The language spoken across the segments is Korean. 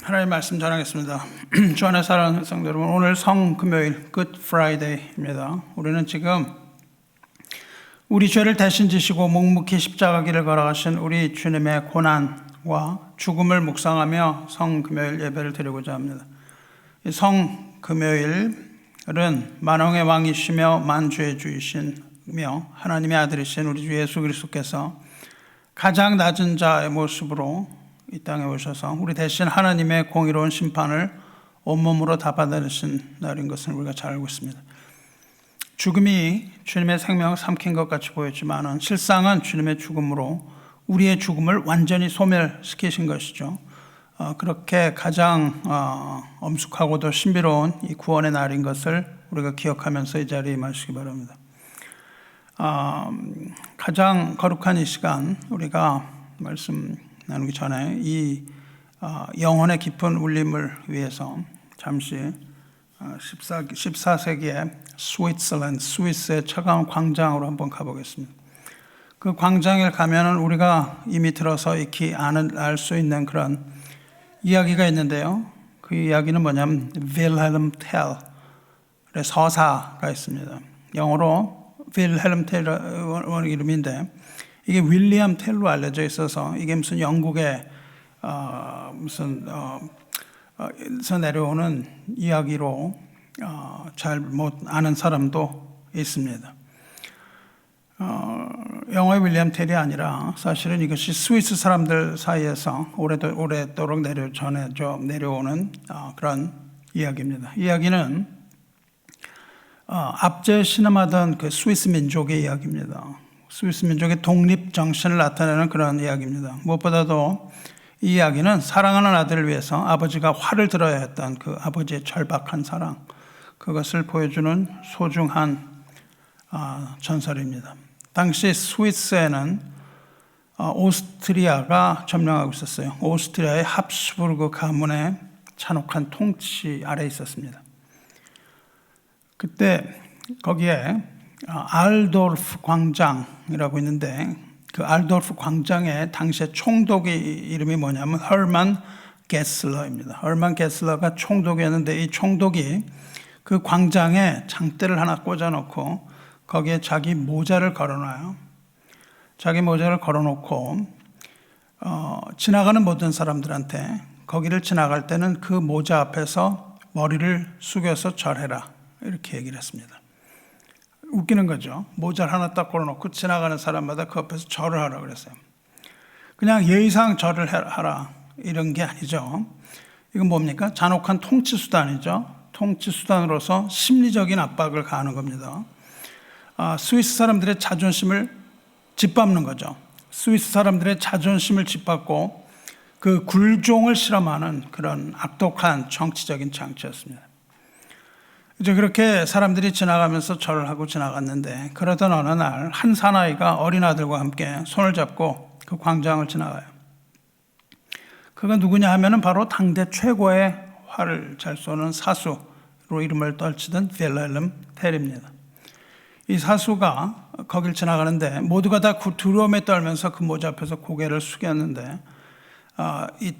하나님 말씀 전하겠습니다. 주 안에 사랑하는 성도 여러분, 오늘 성금요일 Good Friday입니다. 우리는 지금 우리 죄를 대신 지시고 묵묵히 십자가 길을 걸어가신 우리 주님의 고난과 죽음을 묵상하며 성금요일 예배를 드리고자 합니다. 이 성금요일은 만왕의 왕이시며 만주의 주이시며 하나님의 아들이신 우리 주 예수 그리스도께서 가장 낮은 자의 모습으로 이 땅에 오셔서 우리 대신 하나님의 공의로운 심판을 온몸으로 다 받아내신 날인 것을 우리가 잘 알고 있습니다. 죽음이 주님의 생명을 삼킨 것 같이 보였지만 실상은 주님의 죽음으로 우리의 죽음을 완전히 소멸시키신 것이죠. 그렇게 가장 엄숙하고도 신비로운 이 구원의 날인 것을 우리가 기억하면서 이 자리에 임하시기 바랍니다. 가장 거룩한 이 시간 우리가 말씀 나누기 전에 이 영혼의 깊은 울림을 위해서 잠시 14세기의 스위스의 차가운 광장으로 한번 가보겠습니다. 그 광장에 가면은 우리가 이미 들어서 익히 알 수 있는 그런 이야기가 있는데요. 그 이야기는 뭐냐면 윌헬름 텔의 서사가 있습니다. 영어로 윌헬름 텔이라는 이름인데 이게 윌리엄 텔로 알려져 있어서 이게 무슨 영국의 에서 내려오는 이야기로 잘 못 아는 사람도 있습니다. 영어의 윌리엄 텔이 아니라 사실은 이것이 스위스 사람들 사이에서 오래도록 내려오는 그런 이야기입니다. 이야기는 압제 신음하던 그 스위스 민족의 이야기입니다. 스위스 민족의 독립 정신을 나타내는 그런 이야기입니다. 무엇보다도 이 이야기는 사랑하는 아들을 위해서 아버지가 화를 들어야 했던 그 아버지의 절박한 사랑, 그것을 보여주는 소중한 전설입니다. 당시 스위스에는 오스트리아가 점령하고 있었어요. 오스트리아의 합스부르크 가문의 잔혹한 통치 아래 있었습니다. 그때 거기에 알도르프 광장이라고 있는데 그 알도르프 광장의 당시의 총독의 이름이 뭐냐면 허르만 게슬러입니다. 허르만 게슬러가 총독이었는데 이 총독이 그 광장에 장대를 하나 꽂아놓고 거기에 자기 모자를 걸어놔요. 자기 모자를 걸어놓고 지나가는 모든 사람들한테 거기를 지나갈 때는 그 모자 앞에서 머리를 숙여서 절해라 이렇게 얘기를 했습니다. 웃기는 거죠. 모자를 하나 딱 걸어놓고 지나가는 사람마다 그 앞에서 절을 하라 그랬어요. 그냥 예의상 절을 하라 이런 게 아니죠. 이건 뭡니까? 잔혹한 통치 수단이죠. 통치 수단으로서 심리적인 압박을 가하는 겁니다. 스위스 사람들의 자존심을 짓밟는 거죠. 스위스 사람들의 자존심을 짓밟고 그 굴종을 실험하는 그런 악독한 정치적인 장치였습니다. 이제 그렇게 사람들이 지나가면서 절을 하고 지나갔는데 그러던 어느 날 한 사나이가 어린 아들과 함께 손을 잡고 그 광장을 지나가요. 그가 누구냐 하면은 바로 당대 최고의 활을 잘 쏘는 사수로 이름을 떨치던 윌헬름 텔입니다. 이 사수가 거길 지나가는데 모두가 다 두려움에 떨면서 그 모자 앞에서 고개를 숙였는데 이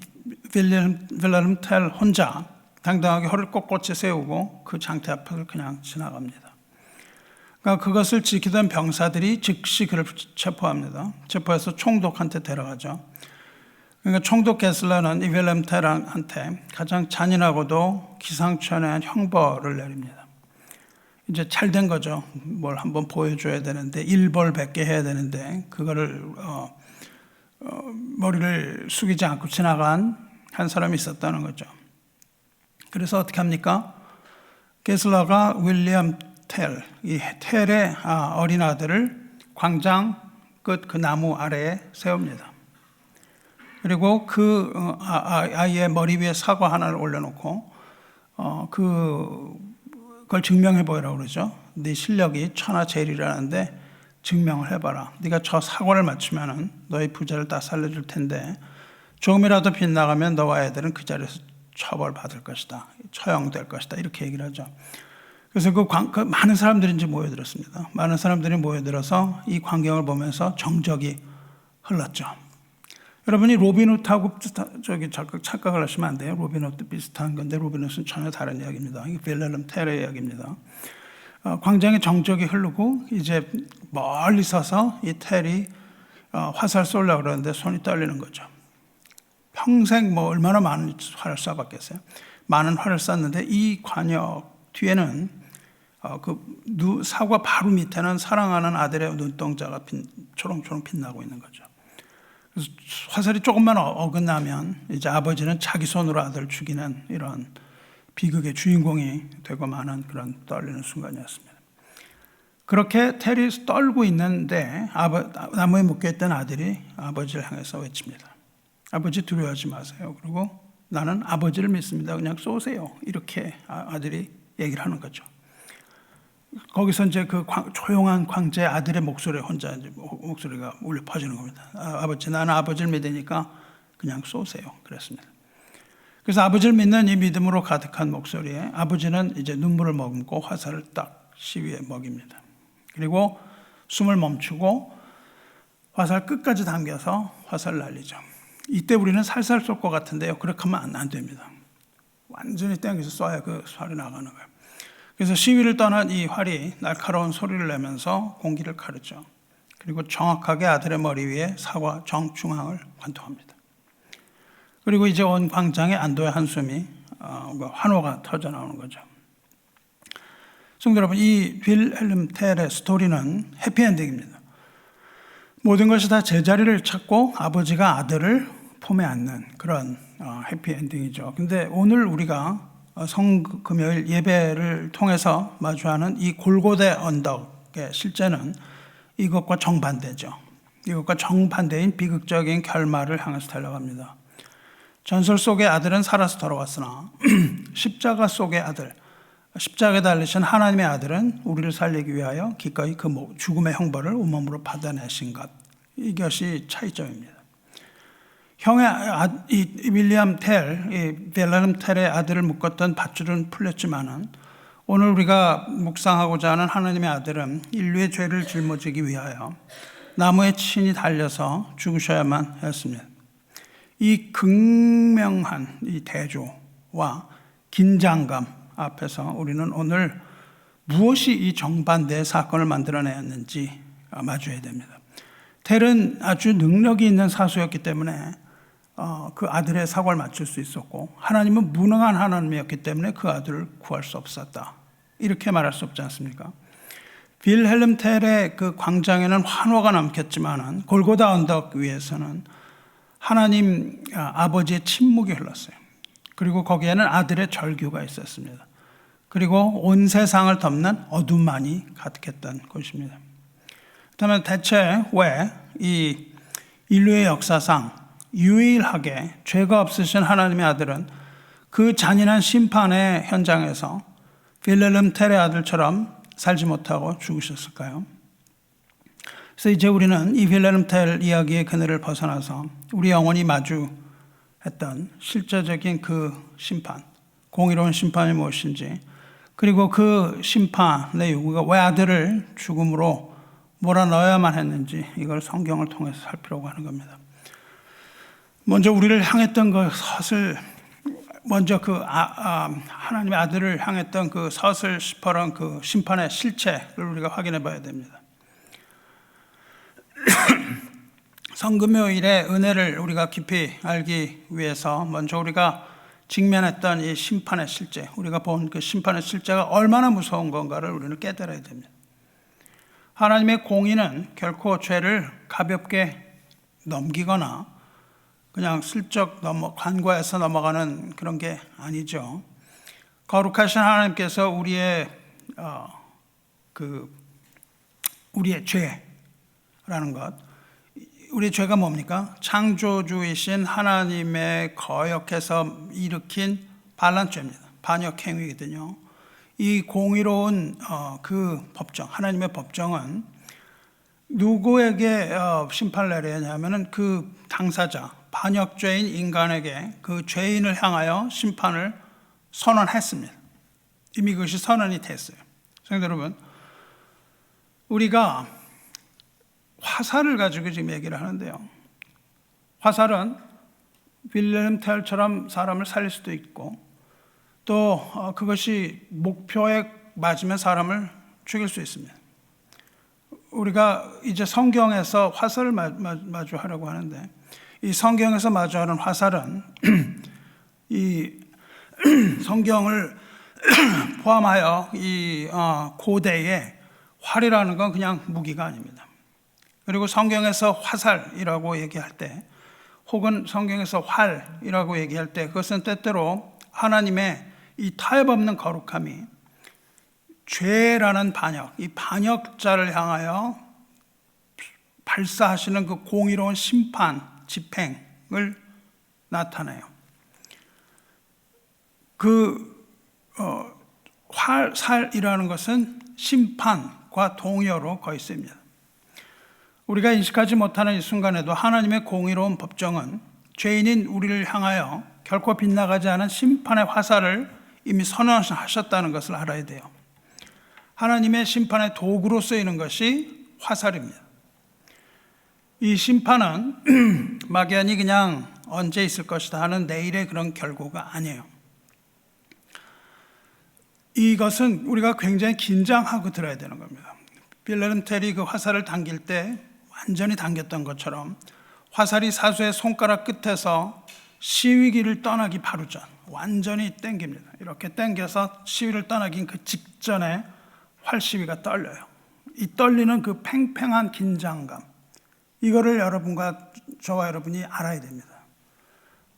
윌헬름 텔 혼자 당당하게 허리를 꼿꼿이 세우고 그 장대 앞을 그냥 지나갑니다. 그러니까 그것을 지키던 병사들이 즉시 그를 체포합니다. 체포해서 총독한테 데려가죠. 그러니까 총독 게슬러는 이 윌hel름 텔한테 가장 잔인하고도 기상천외한 형벌을 내립니다. 이제 잘 된 거죠. 뭘 한번 보여줘야 되는데 일벌백계 해야 되는데 그거를 머리를 숙이지 않고 지나간 한 사람이 있었다는 거죠. 그래서 어떻게 합니까? 게슬러가 윌리엄 텔, 이 텔의 어린 아들을 광장 끝 그 나무 아래에 세웁니다. 그리고 그 아이의 머리 위에 사과 하나를 올려놓고 그걸 증명해 보이라고 그러죠. 네 실력이 천하제일이라는데 증명을 해봐라. 네가 저 사과를 맞추면은 너의 부자를 다 살려줄 텐데 조금이라도 빗나가면 너와 애들은 그 자리에서 처벌받을 것이다. 처형될 것이다. 이렇게 얘기를 하죠. 그래서 그 많은 사람들이 이제 모여들었습니다. 많은 사람들이 모여들어서 이 광경을 보면서 정적이 흘렀죠. 여러분이 로빈훗하고 착각을 하시면 안 돼요. 로빈훗도 비슷한 건데 로빈훗은 전혀 다른 이야기입니다. 이게 빌헬름 텔의 이야기입니다. 광장에 정적이 흐르고 이제 멀리 서서 이 텔이 화살 쏘려고 그러는데 손이 떨리는 거죠. 평생 뭐 얼마나 많은 활을 쏴봤겠어요. 많은 활을 쐈는데 이 관역 뒤에는 사과 바로 밑에는 사랑하는 아들의 눈동자가 초롱초롱 빛나고 있는 거죠. 그래서 화살이 조금만 어긋나면 이제 아버지는 자기 손으로 아들을 죽이는 이런 비극의 주인공이 되고 마는 그런 떨리는 순간이었습니다. 그렇게 텔이 떨고 있는데 나무에 묶여있던 아들이 아버지를 향해서 외칩니다. 아버지 두려워하지 마세요. 그리고 나는 아버지를 믿습니다. 그냥 쏘세요. 이렇게 아들이 얘기를 하는 거죠. 거기서 이제 그 조용한 광제 아들의 목소리가 울려 퍼지는 겁니다. 아버지, 나는 아버지를 믿으니까 그냥 쏘세요. 그랬습니다. 그래서 아버지를 믿는 이 믿음으로 가득한 목소리에 아버지는 이제 눈물을 머금고 화살을 딱 시위에 먹입니다. 그리고 숨을 멈추고 화살 끝까지 당겨서 화살을 날리죠. 이때 우리는 살살 쏠 것 같은데요. 그렇게 하면 안 됩니다. 완전히 땡겨서 쏴야 그 활이 나가는 거예요. 그래서 시위를 떠난 이 활이 날카로운 소리를 내면서 공기를 가르죠. 그리고 정확하게 아들의 머리 위에 사과 정중앙을 관통합니다. 그리고 이제 온 광장에 안도의 한숨이 환호가 터져 나오는 거죠. 성도 여러분, 이 빌헬름 텔의 스토리는 해피엔딩입니다. 모든 것이 다 제자리를 찾고 아버지가 아들을 품에 안는 그런 해피엔딩이죠. 근데 오늘 우리가 성금요일 예배를 통해서 마주하는 이 골고대 언덕의 실제는 이것과 정반대죠. 이것과 정반대인 비극적인 결말을 향해서 달려갑니다. 전설 속의 아들은 살아서 돌아왔으나 십자가 속의 아들, 십자가에 달리신 하나님의 아들은 우리를 살리기 위하여 기꺼이 그 죽음의 형벌을 온몸으로 받아내신 것. 이것이 차이점입니다. 이 윌리엄 텔, 이 빌헬름 텔의 아들을 묶었던 밧줄은 풀렸지만은 오늘 우리가 묵상하고자 하는 하나님의 아들은 인류의 죄를 짊어지기 위하여 나무에 친히 달려서 죽으셔야만 했습니다. 이 극명한 이 대조와 긴장감 앞에서 우리는 오늘 무엇이 이 정반대의 사건을 만들어내었는지 마주해야 됩니다. 텔은 아주 능력이 있는 사수였기 때문에 그 아들의 사고를 맞출 수 있었고 하나님은 무능한 하나님이었기 때문에 그 아들을 구할 수 없었다. 이렇게 말할 수 없지 않습니까? 빌헬름 텔의 그 광장에는 환호가 남겼지만 골고다 언덕 위에서는 하나님 아버지의 침묵이 흘렀어요. 그리고 거기에는 아들의 절규가 있었습니다. 그리고 온 세상을 덮는 어둠만이 가득했던 곳입니다. 그렇다면 대체 왜 이 인류의 역사상 유일하게 죄가 없으신 하나님의 아들은 그 잔인한 심판의 현장에서 빌헬름 텔의 아들처럼 살지 못하고 죽으셨을까요? 그래서 이제 우리는 이 빌헬름 텔 이야기의 그늘을 벗어나서 우리 영혼이 마주했던 실제적인 그 심판, 공의로운 심판이 무엇인지, 그리고 그 심판의 요구가 왜 아들을 죽음으로 몰아넣어야만 했는지 이걸 성경을 통해서 살피려고 하는 겁니다. 먼저 우리를 향했던 그 서슬, 먼저 그 하나님의 아들을 향했던 그 서슬 시퍼런 그 심판의 실체를 우리가 확인해 봐야 됩니다. 성금요일의 은혜를 우리가 깊이 알기 위해서 먼저 우리가 직면했던 이 심판의 실제, 우리가 본 그 심판의 실제가 얼마나 무서운 건가를 우리는 깨달아야 됩니다. 하나님의 공의는 결코 죄를 가볍게 넘기거나 그냥 슬쩍 간과해서 넘어가는 그런 게 아니죠. 거룩하신 하나님께서 우리의 죄라는 것, 우리의 죄가 뭡니까? 창조주이신 하나님의 거역해서 일으킨 반란죄입니다. 반역행위거든요. 이 공의로운 그 법정, 하나님의 법정은 누구에게 심판을 내려야 하냐면은 그 당사자, 반역죄인 인간에게 그 죄인을 향하여 심판을 선언했습니다. 이미 그것이 선언이 됐어요. 성도 여러분, 우리가 화살을 가지고 지금 얘기를 하는데요. 화살은 윌helm 텔처럼 사람을 살릴 수도 있고 또 그것이 목표에 맞으면 사람을 죽일 수 있습니다. 우리가 이제 성경에서 화살을 마주하려고 하는데 이 성경에서 마주하는 화살은 이 성경을 포함하여 이 고대의 활이라는 건 그냥 무기가 아닙니다. 그리고 성경에서 화살이라고 얘기할 때 혹은 성경에서 활이라고 얘기할 때 그것은 때때로 하나님의 이 타협없는 거룩함이 죄라는 반역, 이 반역자를 향하여 발사하시는 그 공의로운 심판, 집행을 나타내요. 살이라는 것은 심판과 동의어로 거의 씁니다. 우리가 인식하지 못하는 이 순간에도 하나님의 공의로운 법정은 죄인인 우리를 향하여 결코 빗나가지 않은 심판의 화살을 이미 선언하셨다는 것을 알아야 돼요. 하나님의 심판의 도구로 쓰이는 것이 화살입니다. 이 심판은 막연히 그냥 언제 있을 것이다 하는 내일의 그런 결과가 아니에요. 이것은 우리가 굉장히 긴장하고 들어야 되는 겁니다. 윌헬m 텔이 그 화살을 당길 때 완전히 당겼던 것처럼 화살이 사수의 손가락 끝에서 시위기를 떠나기 바로 전 완전히 당깁니다. 이렇게 당겨서 시위를 떠나긴 그 직전에 활시위가 떨려요. 이 떨리는 그 팽팽한 긴장감, 이거를 여러분과 저와 여러분이 알아야 됩니다.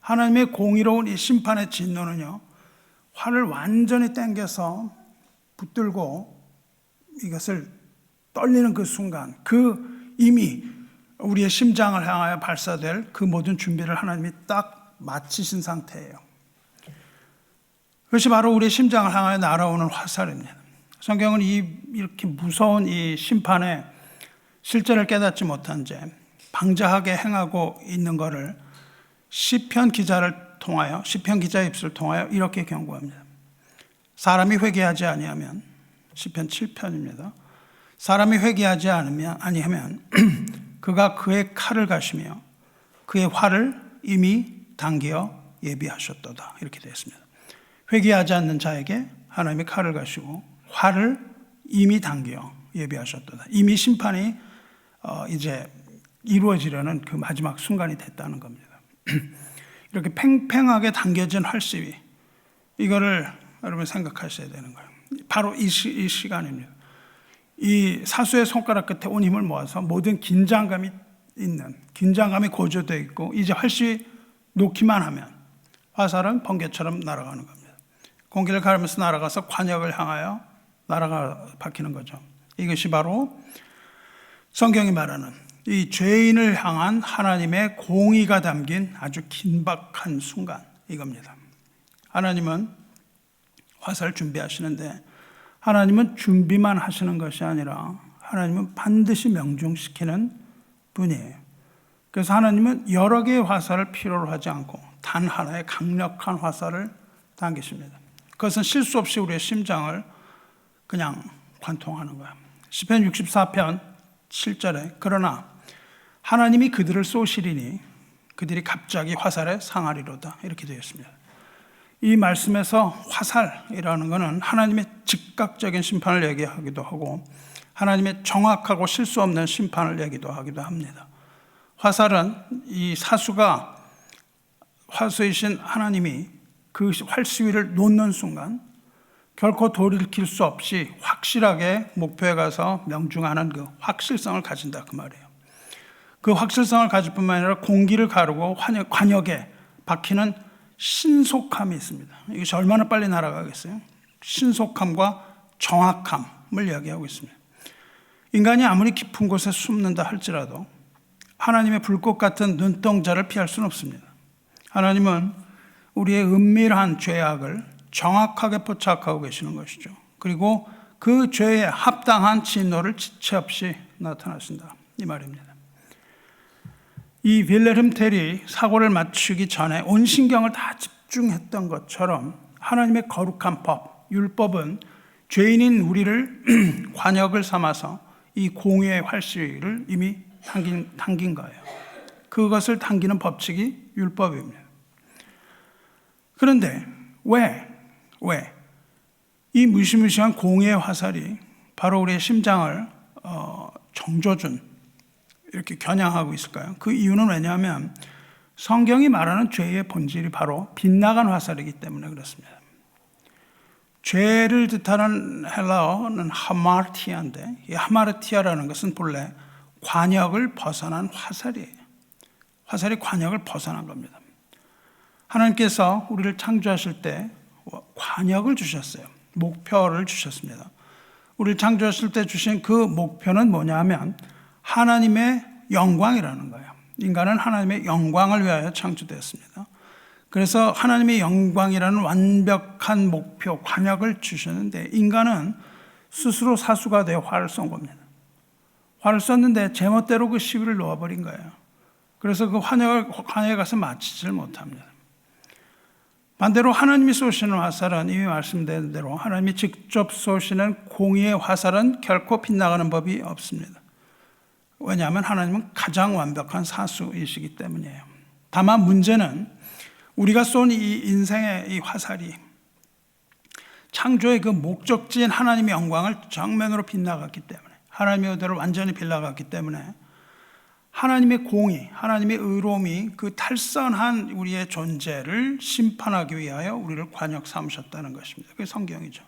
하나님의 공의로운 이 심판의 진노는요, 활을 완전히 당겨서 붙들고 이것을 떨리는 그 순간, 그 이미 우리의 심장을 향하여 발사될 그 모든 준비를 하나님이 딱 마치신 상태예요. 그것이 바로 우리의 심장을 향하여 날아오는 화살입니다. 성경은 이렇게 무서운 이 심판의 실제를 깨닫지 못한 채 방자하게 행하고 있는 것을 시편 기자를 통하여, 시편 기자의 입술을 통하여 이렇게 경고합니다. 사람이 회개하지 아니하면, 시편 7편입니다. 사람이 회개하지 아니하면 그가 그의 칼을 가시며 그의 활을 이미 당겨 예비하셨도다. 이렇게 되어 있습니다. 회개하지 않는 자에게 하나님이 칼을 가시고 활을 이미 당겨 예비하셨도다. 이미 심판이 이제 이루어지려는 그 마지막 순간이 됐다는 겁니다. 이렇게 팽팽하게 당겨진 활시위, 이거를 여러분 생각하셔야 되는 거예요. 바로 이 시간입니다. 이 사수의 손가락 끝에 온 힘을 모아서 모든 긴장감이 고조되어 있고 이제 활시위 놓기만 하면 화살은 번개처럼 날아가는 겁니다. 공기를 가르면서 날아가서 관역을 향하여 박히는 거죠. 이것이 바로 성경이 말하는 이 죄인을 향한 하나님의 공의가 담긴 아주 긴박한 순간, 이겁니다. 하나님은 화살 준비하시는데 하나님은 준비만 하시는 것이 아니라 하나님은 반드시 명중시키는 분이에요. 그래서 하나님은 여러 개의 화살을 필요로 하지 않고 단 하나의 강력한 화살을 당기십니다. 그것은 실수 없이 우리의 심장을 그냥 관통하는 거예요. 시편 64편 7절에 그러나 하나님이 그들을 쏘시리니 그들이 갑자기 화살에 상하리로다, 이렇게 되어 있습니다. 이 말씀에서 화살이라는 것은 하나님의 즉각적인 심판을 얘기하기도 하고 하나님의 정확하고 실수 없는 심판을 얘기도 하기도 합니다. 화살은 이 화수이신 하나님이 그 활시위를 놓는 순간 결코 돌이킬 수 없이 확실하게 목표에 가서 명중하는 그 확실성을 가진다, 그 말이에요. 그 확실성을 가질 뿐만 아니라 공기를 가르고 관역에 박히는 신속함이 있습니다. 이것이 얼마나 빨리 날아가겠어요? 신속함과 정확함을 이야기하고 있습니다. 인간이 아무리 깊은 곳에 숨는다 할지라도 하나님의 불꽃 같은 눈동자를 피할 수는 없습니다. 하나님은 우리의 은밀한 죄악을 정확하게 포착하고 계시는 것이죠. 그리고 그 죄에 합당한 진노를 지체 없이 나타나신다, 이 말입니다. 이 윌헬m 텔이 사고를 맞추기 전에 온 신경을 다 집중했던 것처럼 하나님의 거룩한 법, 율법은 죄인인 우리를 관역을 삼아서 이 공의의 활시위를 이미 당긴 거예요. 그것을 당기는 법칙이 율법입니다. 그런데 왜 이 무시무시한 공의의 화살이 바로 우리의 심장을 정조준 이렇게 겨냥하고 있을까요? 그 이유는 왜냐하면 성경이 말하는 죄의 본질이 바로 빗나간 화살이기 때문에 그렇습니다. 죄를 뜻하는 헬라어는 하마르티아인데 이 하마르티아라는 것은 본래 관역을 벗어난 화살이에요. 화살이 관역을 벗어난 겁니다. 하나님께서 우리를 창조하실 때 관역을 주셨어요. 목표를 주셨습니다. 우리를 창조하실 때 주신 그 목표는 뭐냐 하면 하나님의 영광이라는 거예요. 인간은 하나님의 영광을 위하여 창조되었습니다. 그래서 하나님의 영광이라는 완벽한 목표, 관역을 주셨는데 인간은 스스로 사수가 되어 화를 쏜 겁니다. 화를 쐈는데 제멋대로 그 시비를 놓아버린 거예요. 그래서 그 관역에 가서 마치질 못합니다. 반대로 하나님이 쏘시는 화살은 이미 말씀드린 대로 하나님이 직접 쏘시는 공의의 화살은 결코 빗나가는 법이 없습니다. 왜냐하면 하나님은 가장 완벽한 사수이시기 때문이에요. 다만 문제는 우리가 쏜 이 인생의 이 화살이 창조의 그 목적지인 하나님의 영광을 정면으로 빗나갔기 때문에 하나님의 의도를 완전히 빗나갔기 때문에 하나님의 공의, 하나님의 의로움이 그 탈선한 우리의 존재를 심판하기 위하여 우리를 관역 삼으셨다는 것입니다. 그게 성경이죠.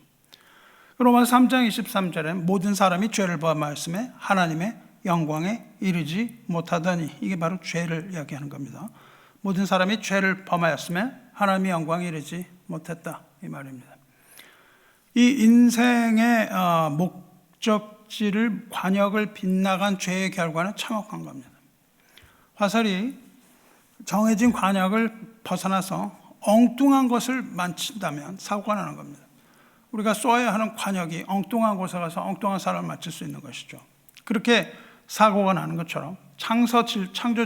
로마서 3장 23절에 모든 사람이 죄를 범하였음에 하나님의 영광에 이르지 못하더니 이게 바로 죄를 이야기하는 겁니다. 모든 사람이 죄를 범하였음에 하나님의 영광에 이르지 못했다 이 말입니다. 이 인생의 목적지를 관역을 빗나간 죄의 결과는 참혹한 겁니다. 화살이 정해진 관역을 벗어나서 엉뚱한 것을 만친다면 사고가 나는 겁니다. 우리가 쏘아야 하는 관역이 엉뚱한 곳에 가서 엉뚱한 사람을 맞출 수 있는 것이죠. 그렇게 사고가 나는 것처럼 창조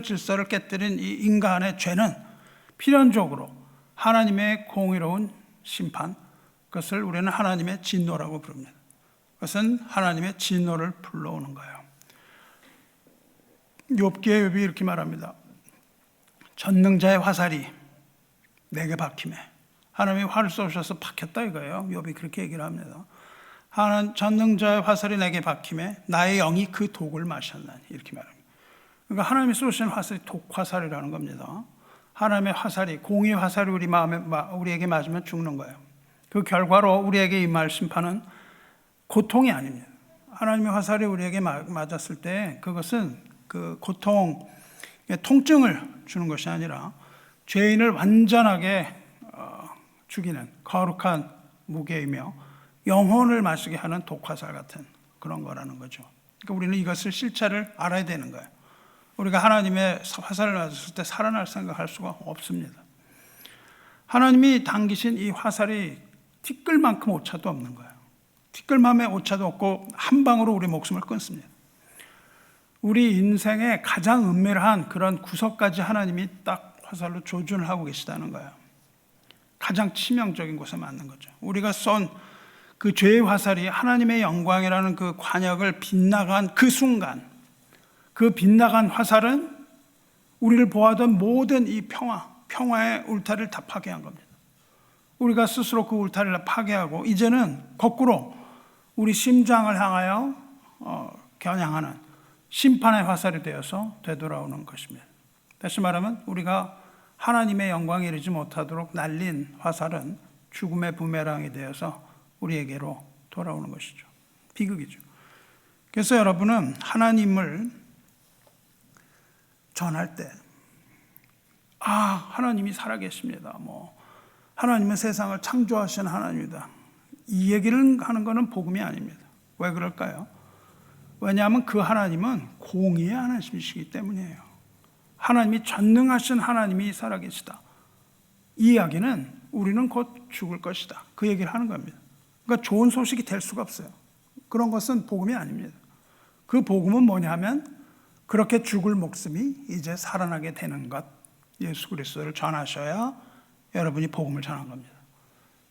질서를 깨뜨린 이 인간의 죄는 필연적으로 하나님의 공의로운 심판, 그것을 우리는 하나님의 진노라고 부릅니다. 그것은 하나님의 진노를 불러오는 거예요. 욥기에 욥이 이렇게 말합니다. 전능자의 화살이 내게 박히매. 하나님이 활을 쏘셔서 박혔다 이거예요. 욥이 그렇게 얘기를 합니다. 하나님 전능자의 화살이 내게 박히매 나의 영이 그 독을 마셨나니 이렇게 말합니다. 그러니까 하나님이 쏘시는 화살이 독화살이라는 겁니다. 하나님의 화살이 공의의 화살이 우리에게 맞으면 죽는 거예요. 그 결과로 우리에게 임할 심판은 고통이 아닙니다. 하나님의 화살이 우리에게 맞았을 때 그것은 그 고통의 통증을 주는 것이 아니라 죄인을 완전하게 죽이는 거룩한 무게이며 영혼을 마시게 하는 독화살 같은 그런 거라는 거죠. 그러니까 우리는 이것을 실체를 알아야 되는 거예요. 우리가 하나님의 화살을 맞았을 때 살아날 생각할 수가 없습니다. 하나님이 당기신 이 화살이 티끌만큼 오차도 없는 거예요. 티끌만큼의 오차도 없고 한 방으로 우리 목숨을 끊습니다. 우리 인생의 가장 은밀한 그런 구석까지 하나님이 딱 화살로 조준을 하고 계시다는 거예요. 가장 치명적인 곳에 맞는 거죠. 우리가 쏜 그 죄의 화살이 하나님의 영광이라는 그 관역을 빗나간 그 순간, 그 빗나간 화살은 우리를 보아던 모든 이 평화의 울타리를 다 파괴한 겁니다. 우리가 스스로 그 울타리를 파괴하고 이제는 거꾸로 우리 심장을 향하여 겨냥하는 심판의 화살이 되어서 되돌아오는 것입니다. 다시 말하면 우리가 하나님의 영광에 이르지 못하도록 날린 화살은 죽음의 부메랑이 되어서 우리에게로 돌아오는 것이죠. 비극이죠. 그래서 여러분은 하나님을 전할 때 하나님이 살아계십니다. 하나님은 세상을 창조하신 하나님이다. 이 얘기를 하는 것은 복음이 아닙니다. 왜 그럴까요? 왜냐하면 그 하나님은 공의의 하나님이시기 때문이에요. 하나님이 전능하신 하나님이 살아계시다. 이 이야기는 우리는 곧 죽을 것이다. 그 얘기를 하는 겁니다. 그러니까 좋은 소식이 될 수가 없어요. 그런 것은 복음이 아닙니다. 그 복음은 뭐냐면 그렇게 죽을 목숨이 이제 살아나게 되는 것, 예수 그리스도를 전하셔야 여러분이 복음을 전한 겁니다.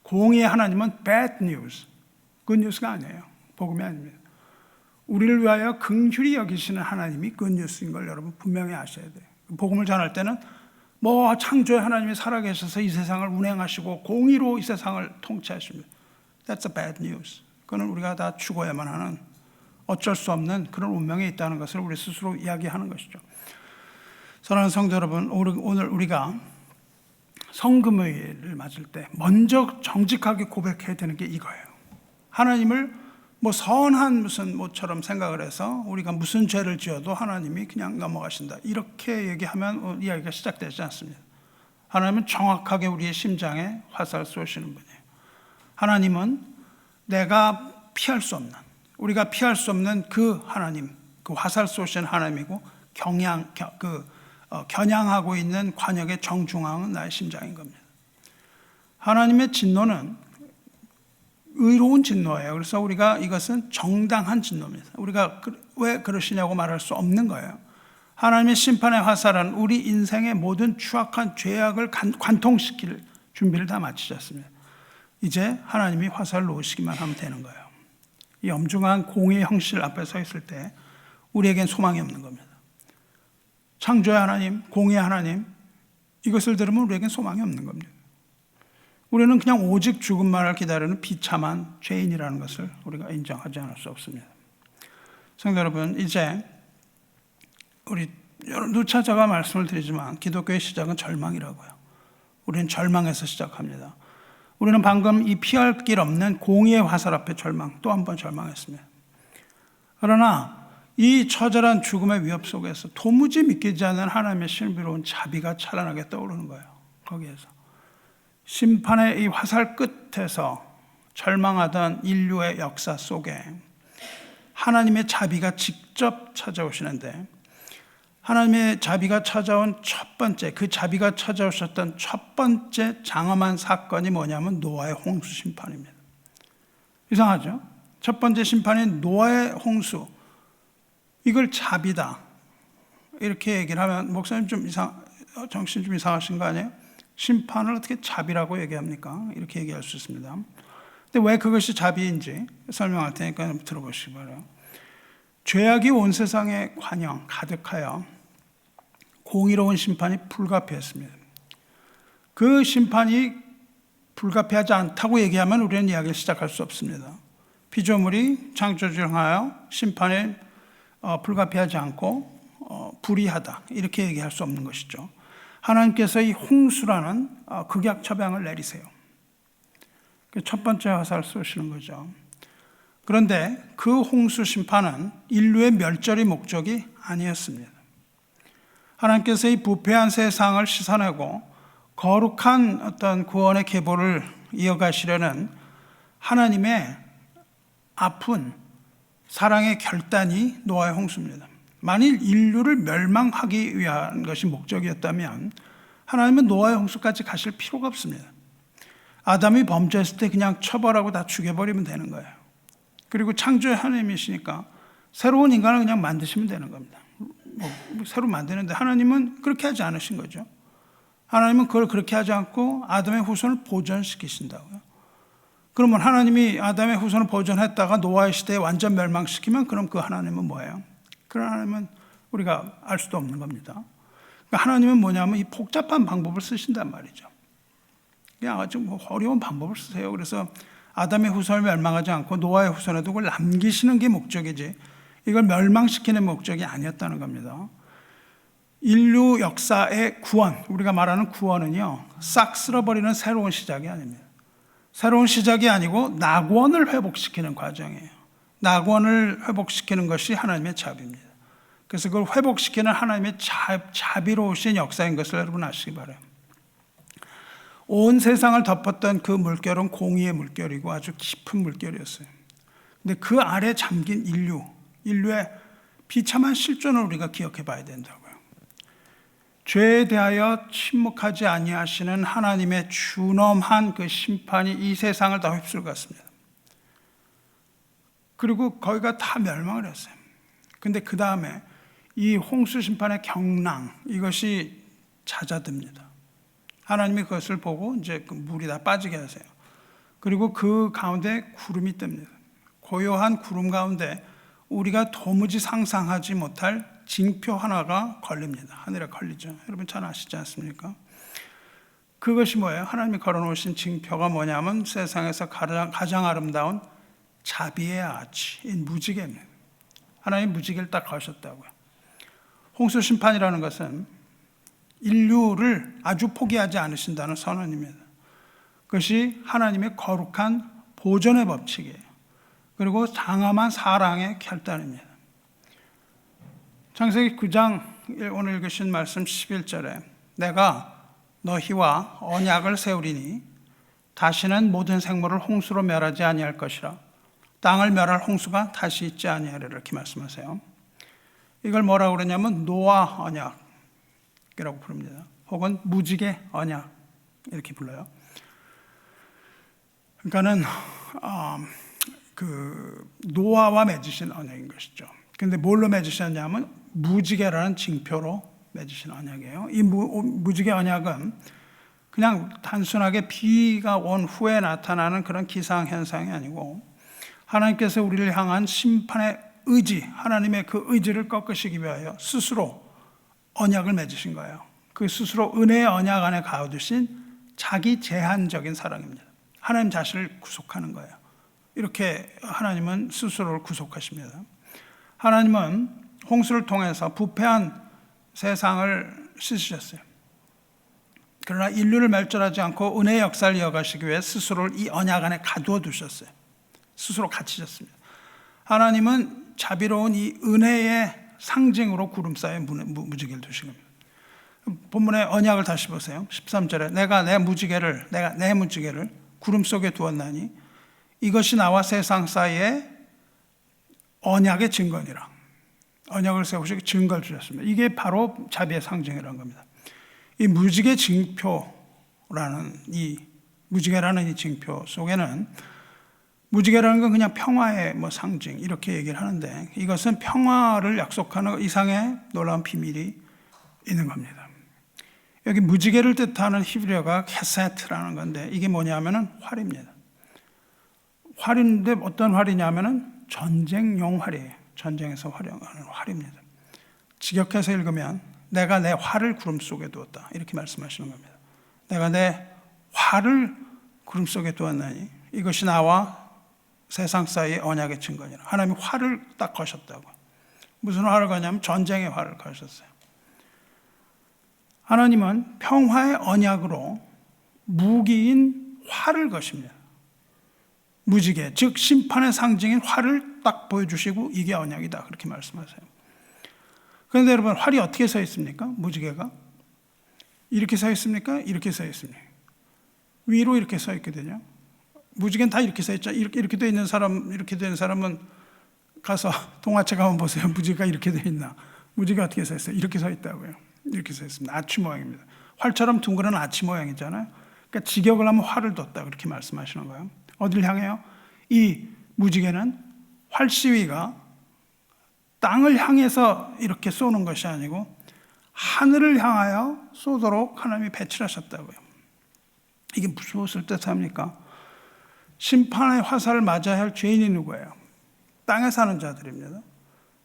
공의의 하나님은 bad news, good news가 아니에요. 복음이 아닙니다. 우리를 위하여 긍휼히 여기시는 하나님이 good news인 걸 여러분 분명히 아셔야 돼요. 복음을 전할 때는 뭐 창조의 하나님이 살아계셔서 이 세상을 운행하시고 공의로 이 세상을 통치하십니다. That's a bad news. 그건 우리가 다 죽어야만 하는 어쩔 수 없는 그런 운명에 있다는 것을 우리 스스로 이야기하는 것이죠. 사랑하는 성도 여러분, 오늘 우리가 성금요일을 맞을 때 먼저 정직하게 고백해야 되는 게 이거예요. 하나님을 뭐 선한 무슨 뭐처럼 생각을 해서 우리가 무슨 죄를 지어도 하나님이 그냥 넘어가신다, 이렇게 얘기하면 이야기가 시작되지 않습니다. 하나님은 정확하게 우리의 심장에 화살 쏘시는 분이에요. 하나님은 내가 피할 수 없는, 우리가 피할 수 없는 그 하나님, 그 화살 쏘신 하나님이고 겨냥하고 있는 관역의 정중앙은 나의 심장인 겁니다. 하나님의 진노는 의로운 진노예요. 그래서 우리가 이것은 정당한 진노입니다. 우리가 왜 그러시냐고 말할 수 없는 거예요. 하나님의 심판의 화살은 우리 인생의 모든 추악한 죄악을 관통시킬 준비를 다 마치셨습니다. 이제 하나님이 화살을 놓으시기만 하면 되는 거예요. 이 엄중한 공의의 형실 앞에 서 있을 때 우리에겐 소망이 없는 겁니다. 창조의 하나님, 공의의 하나님, 이것을 들으면 우리에겐 소망이 없는 겁니다. 우리는 그냥 오직 죽음만을 기다리는 비참한 죄인이라는 것을 우리가 인정하지 않을 수 없습니다. 성도 여러분, 이제 우리 누차 제가 말씀을 드리지만 기독교의 시작은 절망이라고요. 우리는 절망에서 시작합니다. 우리는 방금 이 피할 길 없는 공의의 화살 앞에 또 한 번 절망했습니다. 그러나 이 처절한 죽음의 위협 속에서 도무지 믿기지 않는 하나님의 신비로운 자비가 찬란하게 떠오르는 거예요. 거기에서 심판의 이 화살 끝에서 절망하던 인류의 역사 속에 하나님의 자비가 직접 찾아오시는데, 하나님의 자비가 찾아온 첫 번째, 그 자비가 찾아오셨던 첫 번째 장엄한 사건이 뭐냐면 노아의 홍수 심판입니다. 이상하죠? 첫 번째 심판인 노아의 홍수, 이걸 자비다 이렇게 얘기를 하면 목사님 정신 좀 이상하신 거 아니에요? 심판을 어떻게 자비라고 얘기합니까? 이렇게 얘기할 수 있습니다. 근데 왜 그것이 자비인지 설명할 테니까 들어보시기 바라요. 죄악이 온 세상에 가득하여 공의로운 심판이 불가피했습니다. 그 심판이 불가피하지 않다고 얘기하면 우리는 이야기를 시작할 수 없습니다. 피조물이 창조주를 향하여 심판에 불가피하지 않고 불의하다, 이렇게 얘기할 수 없는 것이죠. 하나님께서 이 홍수라는 극약 처방을 내리세요. 첫 번째 화살을 쏘시는 거죠. 그런데 그 홍수 심판은 인류의 멸절의 목적이 아니었습니다. 하나님께서 이 부패한 세상을 씻어내고 거룩한 어떤 구원의 계보를 이어가시려는 하나님의 아픈 사랑의 결단이 노아의 홍수입니다. 만일 인류를 멸망하기 위한 것이 목적이었다면 하나님은 노아의 홍수까지 가실 필요가 없습니다. 아담이 범죄했을 때 그냥 처벌하고 다 죽여버리면 되는 거예요. 그리고 창조의 하나님이시니까 새로운 인간을 그냥 만드시면 되는 겁니다. 새로 만드는데 하나님은 그렇게 하지 않으신 거죠. 하나님은 그걸 그렇게 하지 않고 아담의 후손을 보존시키신다고요. 그러면 하나님이 아담의 후손을 보존했다가 노아의 시대에 완전 멸망시키면 그럼 그 하나님은 뭐예요? 그 하나님은 우리가 알 수도 없는 겁니다. 그러니까 하나님은 뭐냐면 이 복잡한 방법을 쓰신단 말이죠. 그냥 아주 어려운 방법을 쓰세요. 그래서 아담의 후손을 멸망하지 않고 노아의 후손에도 그걸 남기시는 게 목적이지 이걸 멸망시키는 목적이 아니었다는 겁니다. 인류 역사의 구원, 우리가 말하는 구원은요, 싹 쓸어버리는 새로운 시작이 아닙니다. 새로운 시작이 아니고 낙원을 회복시키는 과정이에요. 낙원을 회복시키는 것이 하나님의 자비입니다. 그래서 그걸 회복시키는 하나님의 자비로우신 역사인 것을 여러분 아시기 바랍니다. 온 세상을 덮었던 그 물결은 공의의 물결이고 아주 깊은 물결이었어요. 근데 그 아래 잠긴 인류의 비참한 실존을 우리가 기억해 봐야 된다고요. 죄에 대하여 침묵하지 아니하시는 하나님의 준엄한 그 심판이 이 세상을 다 휩쓸갔습니다. 그리고 거기가 다 멸망을 했어요. 근데 그 다음에 이 홍수 심판의 경랑, 이것이 잦아듭니다. 하나님이 그것을 보고 이제 그 물이 다 빠지게 하세요. 그리고 그 가운데 구름이 뜹니다. 고요한 구름 가운데 우리가 도무지 상상하지 못할 징표 하나가 걸립니다. 하늘에 걸리죠. 여러분 잘 아시지 않습니까? 그것이 뭐예요? 하나님이 걸어놓으신 징표가 뭐냐면 세상에서 가장 아름다운 자비의 아치인 무지개입니다. 하나님 무지개를 딱 거셨다고요. 홍수 심판이라는 것은 인류를 아주 포기하지 않으신다는 선언입니다. 그것이 하나님의 거룩한 보존의 법칙이에요. 그리고 장엄한 사랑의 결단입니다. 창세기 9장 오늘 읽으신 말씀 11절에 내가 너희와 언약을 세우리니 다시는 모든 생물을 홍수로 멸하지 아니할 것이라 땅을 멸할 홍수가 다시 있지 아니하리라 이렇게 말씀하세요. 이걸 뭐라고 그러냐면 노아 언약이라고 부릅니다. 혹은 무지개 언약 이렇게 불러요. 그러니까는 그 노아와 맺으신 언약인 것이죠. 근데 뭘로 맺으셨냐면 무지개라는 징표로 맺으신 언약이에요. 이 무지개 언약은 그냥 단순하게 비가 온 후에 나타나는 그런 기상현상이 아니고 하나님께서 우리를 향한 심판의 의지, 하나님의 그 의지를 꺾으시기 위하여 스스로 언약을 맺으신 거예요. 그 스스로 은혜의 언약 안에 가두신 자기 제한적인 사랑입니다. 하나님 자신을 구속하는 거예요. 이렇게 하나님은 스스로를 구속하십니다. 하나님은 홍수를 통해서 부패한 세상을 씻으셨어요. 그러나 인류를 멸절하지 않고 은혜의 역사를 이어가시기 위해 스스로를 이 언약 안에 가두어 두셨어요. 스스로 갇히셨습니다. 하나님은 자비로운 이 은혜의 상징으로 구름 사이에 무지개를 두신 겁니다. 본문의 언약을 다시 보세요. 13절에 내가 내 무지개를 구름 속에 두었나니 이것이 나와 세상 사이에 언약의 증거니라. 언약을 세우시고 증거를 주셨습니다. 이게 바로 자비의 상징이라는 겁니다. 이 무지개 징표라는 무지개라는 이 징표 속에는 무지개라는 건 그냥 평화의 상징 이렇게 얘기를 하는데 이것은 평화를 약속하는 이상의 놀라운 비밀이 있는 겁니다. 여기 무지개를 뜻하는 히브리어가 케세트라는 건데 이게 뭐냐면은 활입니다. 활인데 어떤 활이냐면은 전쟁용 활이에요. 전쟁에서 활용하는 활입니다. 직역해서 읽으면 내가 내 활을 구름 속에 두었다 이렇게 말씀하시는 겁니다. 내가 내 활을 구름 속에 두었나니 이것이 나와 세상 사이의 언약의 증거니라. 하나님이 활을 딱 거셨다고. 무슨 활을 거냐면 전쟁의 활을 거셨어요. 하나님은 평화의 언약으로 무기인 활을 거십니다. 무지개, 즉 심판의 상징인 활을 딱 보여주시고 이게 언약이다 그렇게 말씀하세요. 그런데 여러분 활이 어떻게 서 있습니까? 무지개가 이렇게 서 있습니까? 이렇게 서 있습니까? 위로 이렇게 서 있거든요. 무지개는 다 이렇게 서 있죠. 이렇게 돼 있는 사람, 이렇게 된 사람은 가서 동화책 한번 보세요. 무지개가 이렇게 돼 있나? 무지개가 어떻게 서 있어요? 이렇게 서 있다고요. 이렇게 서 있습니다. 아치 모양입니다. 활처럼 둥그런 아치 모양이잖아요. 그러니까 직역을 하면 활을 뒀다 그렇게 말씀하시는 거예요. 어디를 향해요? 이 무지개는 활시위가 땅을 향해서 이렇게 쏘는 것이 아니고 하늘을 향하여 쏘도록 하나님이 배치하셨다고요. 이게 무엇을 뜻합니까? 심판의 화살을 맞아야 할 죄인이 누구예요? 땅에 사는 자들입니다.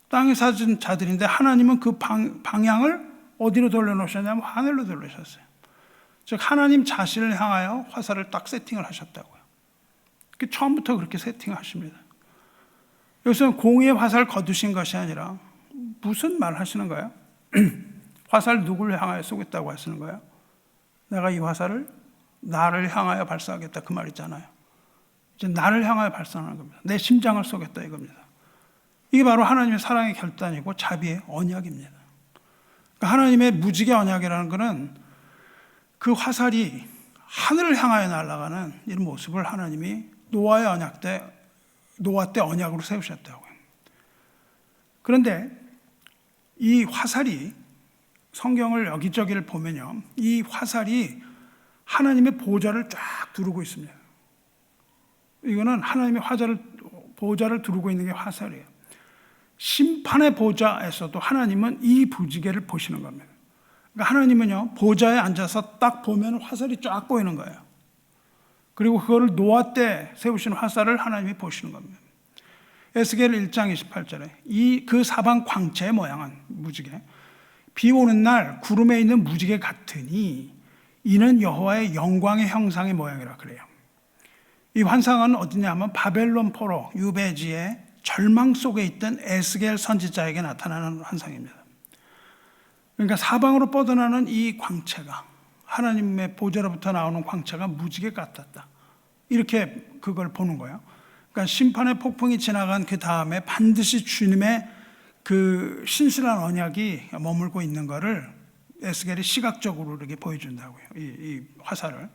땅에 사는 자들인데 하나님은 그 방향을 어디로 돌려놓으셨냐면 하늘로 돌리셨어요. 즉 하나님 자신을 향하여 화살을 딱 세팅을 하셨다고요. 처음부터 그렇게 세팅하십니다. 여기서는 공의의 화살을 거두신 것이 아니라 무슨 말 하시는 거예요? 화살 누구를 향하여 쏘겠다고 하시는 거예요? 내가 이 화살을 나를 향하여 발사하겠다 그 말 있잖아요. 이제 나를 향하여 발사하는 겁니다. 내 심장을 쏘겠다 이겁니다. 이게 바로 하나님의 사랑의 결단이고 자비의 언약입니다. 그러니까 하나님의 무지개 언약이라는 것은 그 화살이 하늘을 향하여 날아가는 이런 모습을 하나님이 노아의 언약 때, 노아 때 언약으로 세우셨다고요. 그런데 이 화살이 성경을 여기저기를 보면요, 이 화살이 하나님의 보좌를 쫙 두르고 있습니다. 이거는 하나님의 보좌를 두르고 있는 게 화살이에요. 심판의 보좌에서도 하나님은 이 무지개를 보시는 겁니다. 그러니까 하나님은요, 보좌에 앉아서 딱 보면 화살이 쫙 보이는 거예요. 그리고 그거를 노아 때 세우신 화살을 하나님이 보시는 겁니다. 에스겔 1장 28절에 그 사방 광채의 모양은 무지개, 비 오는 날 구름에 있는 무지개 같으니 이는 여호와의 영광의 형상의 모양이라 그래요. 이 환상은 어디냐면 바벨론 포로 유배지의 절망 속에 있던 에스겔 선지자에게 나타나는 환상입니다. 그러니까 사방으로 뻗어나는 이 광채가, 하나님의 보좌로부터 나오는 광채가 무지개 같았다, 이렇게 그걸 보는 거예요. 그러니까 심판의 폭풍이 지나간 그 다음에 반드시 주님의 그 신실한 언약이 머물고 있는 것을 에스겔이 시각적으로 이렇게 보여준다고요. 이 화살을.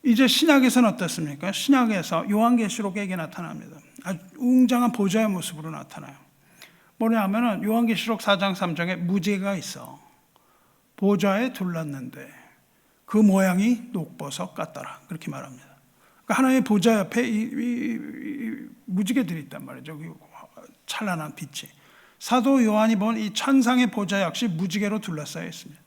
이제 신약에서는 어떻습니까? 신약에서 요한계시록에게 나타납니다. 아주 웅장한 보좌의 모습으로 나타나요. 뭐냐면은 요한계시록 4장 3장에 무지개가 있어 보좌에 둘렀는데 그 모양이 녹보석 같더라, 그렇게 말합니다. 그러니까 하나님의 보좌 옆에 이 무지개들이 있단 말이죠. 찬란한 빛이. 사도 요한이 본 이 천상의 보좌 역시 무지개로 둘러싸여 있습니다.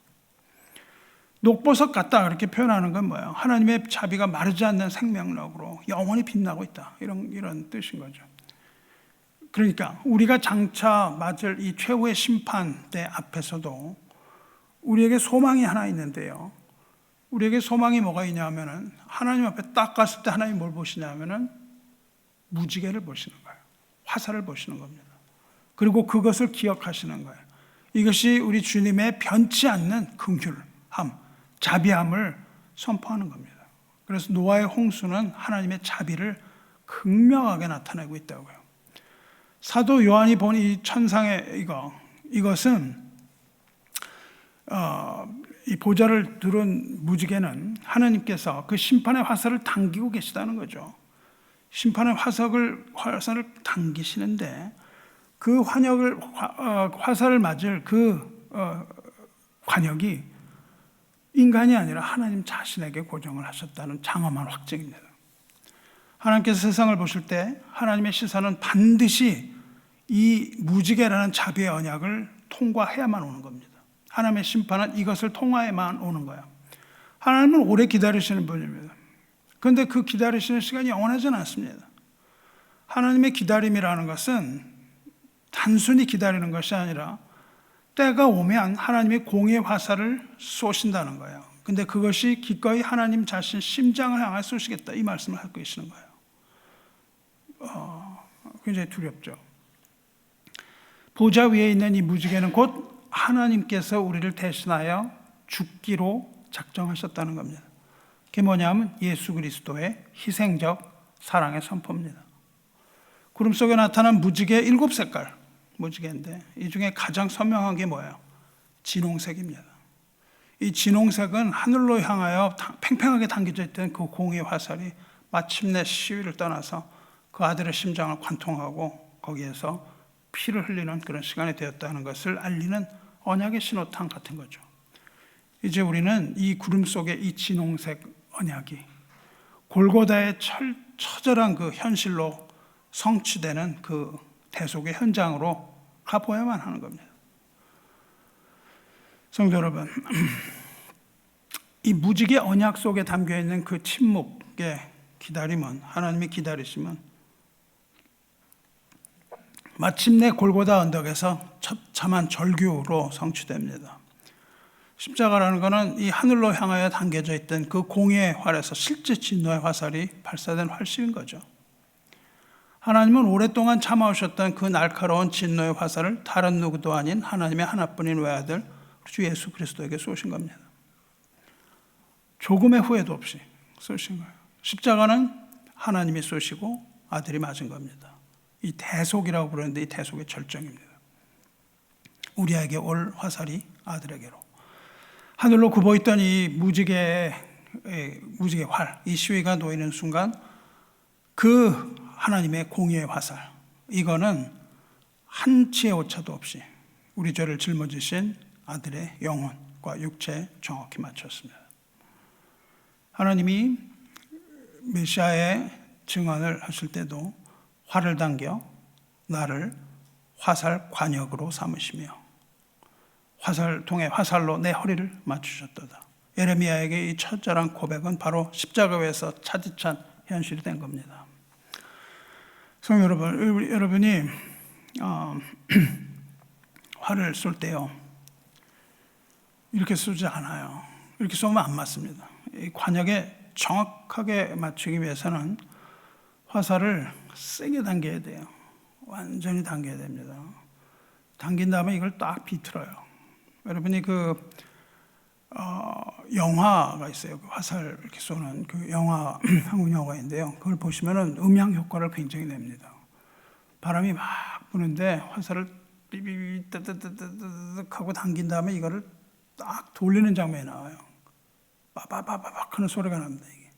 녹보석 같다, 그렇게 표현하는 건 뭐예요? 하나님의 자비가 마르지 않는 생명력으로 영원히 빛나고 있다, 이런 뜻인 거죠. 그러니까 우리가 장차 맞을 이 최후의 심판대 앞에서도 우리에게 소망이 하나 있는데요. 우리에게 소망이 뭐가 있냐면은 하나님 앞에 딱 갔을 때 하나님이 뭘 보시냐면은 무지개를 보시는 거예요. 화살을 보시는 겁니다. 그리고 그것을 기억하시는 거예요. 이것이 우리 주님의 변치 않는 긍휼함, 자비함을 선포하는 겁니다. 그래서 노아의 홍수는 하나님의 자비를 극명하게 나타내고 있다고요. 사도 요한이 본 이 천상의 이것은 이 보좌를 두른 무지개는 하나님께서 그 심판의 화살을 당기고 계시다는 거죠. 심판의 화살을 당기시는데 그 화살을 맞을 그 관역이 인간이 아니라 하나님 자신에게 고정을 하셨다는 장엄한 확증입니다. 하나님께서 세상을 보실 때 하나님의 시선은 반드시 이 무지개라는 자비의 언약을 통과해야만 오는 겁니다. 하나님의 심판은 이것을 통과해야만 오는 거예요. 하나님은 오래 기다리시는 분입니다. 그런데 그 기다리시는 시간이 영원하지는 않습니다. 하나님의 기다림이라는 것은 단순히 기다리는 것이 아니라 때가 오면 하나님의 공의의 화살을 쏘신다는 거예요. 근데 그것이 기꺼이 하나님 자신 심장을 향해 쏘시겠다, 이 말씀을 하고 계시는 거예요. 굉장히 두렵죠. 보좌 위에 있는 이 무지개는 곧 하나님께서 우리를 대신하여 죽기로 작정하셨다는 겁니다. 그게 뭐냐면 예수 그리스도의 희생적 사랑의 선포입니다. 구름 속에 나타난 무지개 7색깔 무지개인데 이 중에 가장 선명한 게 뭐예요? 진홍색입니다. 이 진홍색은 하늘로 향하여 팽팽하게 당겨져 있던 그 공의 화살이 마침내 시위를 떠나서 그 아들의 심장을 관통하고 거기에서 피를 흘리는 그런 시간이 되었다는 것을 알리는 언약의 신호탄 같은 거죠. 이제 우리는 이 구름 속의 이 진홍색 언약이 골고다의 처절한 그 현실로 성취되는 그 대속의 현장으로 가보야만 하는 겁니다. 성도 여러분, 이 무지개 언약 속에 담겨있는 그 침묵의 기다림은, 하나님의 기다리심은 마침내 골고다 언덕에서 처참한 절규로 성취됩니다. 십자가라는 것은 이 하늘로 향하여 당겨져 있던 그 공의의 활에서 실제 진노의 화살이 발사된 활시인 거죠. 하나님은 오랫동안 참아오셨던 그 날카로운 진노의 화살을 다른 누구도 아닌 하나님의 하나뿐인 외아들 주 예수 그리스도에게 쏘신 겁니다. 조금의 후회도 없이 쏘신 거예요. 십자가는 하나님이 쏘시고 아들이 맞은 겁니다. 이 대속이라고 부르는데 이 대속의 절정입니다. 우리에게 올 화살이 아들에게로. 하늘로 굽어있던 이 무지개 활, 이 시위가 놓이는 순간 그 하나님의 공의의 화살, 이거는 한치의 오차도 없이 우리 죄를 짊어지신 아들의 영혼과 육체에 정확히 맞췄습니다. 하나님이 메시아의 증언을 하실 때도 활을 당겨 나를 화살 관역으로 삼으시며 화살통에 화살로 내 허리를 맞추셨도다. 예레미야에게 이 처절한 고백은 바로 십자가 위에서 차디찬 현실이 된 겁니다. 성도 여러분, 여러분이 활을 쏠 때요, 이렇게 쏘지 않아요. 이렇게 쏘면 안 맞습니다. 이 관역에 정확하게 맞추기 위해서는 화살을 세게 당겨야 돼요. 완전히 당겨야 됩니다. 당긴 다음에 이걸 딱 비틀어요. 여러분이 영화가 있어요. 그 화살 이렇게 쏘는 그 영화, 한국 영화인데요. 그걸 보시면은 음향 효과를 굉장히 냅니다. 바람이 막 부는데 화살을 삐삐삐 뜨뜨뜨뜨뜨 하고 당긴 다음에 이거를 딱 돌리는 장면이 나와요. 빠바바바박 하는 소리가 납니다. 이게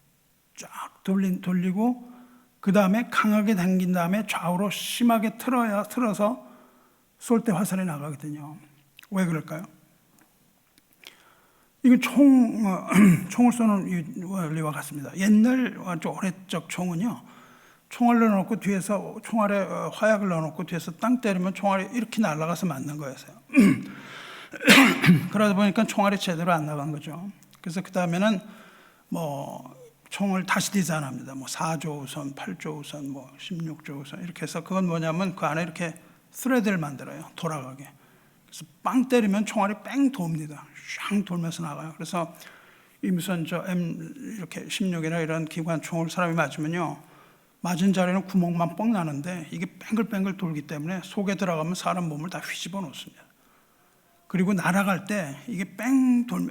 쫙 돌리고 그 다음에 강하게 당긴 다음에 좌우로 심하게 틀어서 쏠 때 화살이 나가거든요. 왜 그럴까요? 이건 총을 쏘는 원리와 같습니다. 옛날 오래적 총은요, 총알을 넣어놓고 뒤에서 총알에 화약을 넣어놓고 뒤에서 땅 때리면 총알이 이렇게 날아가서 맞는 거였어요. 그러다 보니까 총알이 제대로 안 나간 거죠. 그래서 그 다음에는 총을 다시 디자인합니다. 4조 우선, 8조 우선, 16조 우선 이렇게 해서 그건 뭐냐면 그 안에 이렇게 스레드를 만들어요. 돌아가게. 그래서 빵 때리면 총알이 뺑 돕니다. 샹 돌면서 나가요. 그래서 이 무슨 M 이렇게 16이나 이런 기관총을 사람이 맞으면요, 맞은 자리는 구멍만 뻥 나는데 이게 뺑글뺑글 돌기 때문에 속에 들어가면 사람 몸을 다 휘집어 놓습니다. 그리고 날아갈 때 이게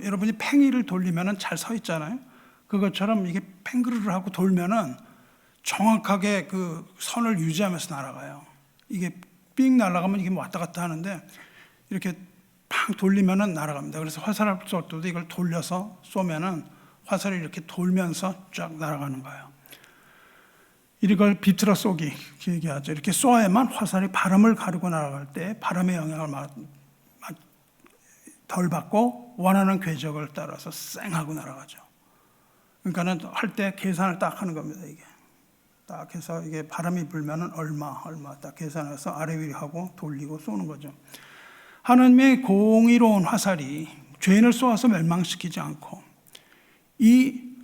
여러분이 팽이를 돌리면은 잘 서 있잖아요. 그것처럼 이게 팽그르르 하고 돌면은 정확하게 그 선을 유지하면서 날아가요. 이게 삥 날아가면 이게 왔다 갔다 하는데 이렇게 팡 돌리면은 날아갑니다. 그래서 화살을 쏠 때도 이걸 돌려서 쏘면은 화살이 이렇게 돌면서 쫙 날아가는 거예요. 이걸 비틀어 쏘기 얘기하죠. 이렇게 쏘아야만 화살이 바람을 가르고 날아갈 때 바람의 영향을 덜 받고 원하는 궤적을 따라서 쌩하고 날아가죠. 그러니까는 할 때 계산을 딱 하는 겁니다. 이게 딱 해서 이게 바람이 불면은 얼마 딱 계산해서 아래 위로 하고 돌리고 쏘는 거죠. 하나님의 공의로운 화살이 죄인을 쏘아서 멸망시키지 않고 이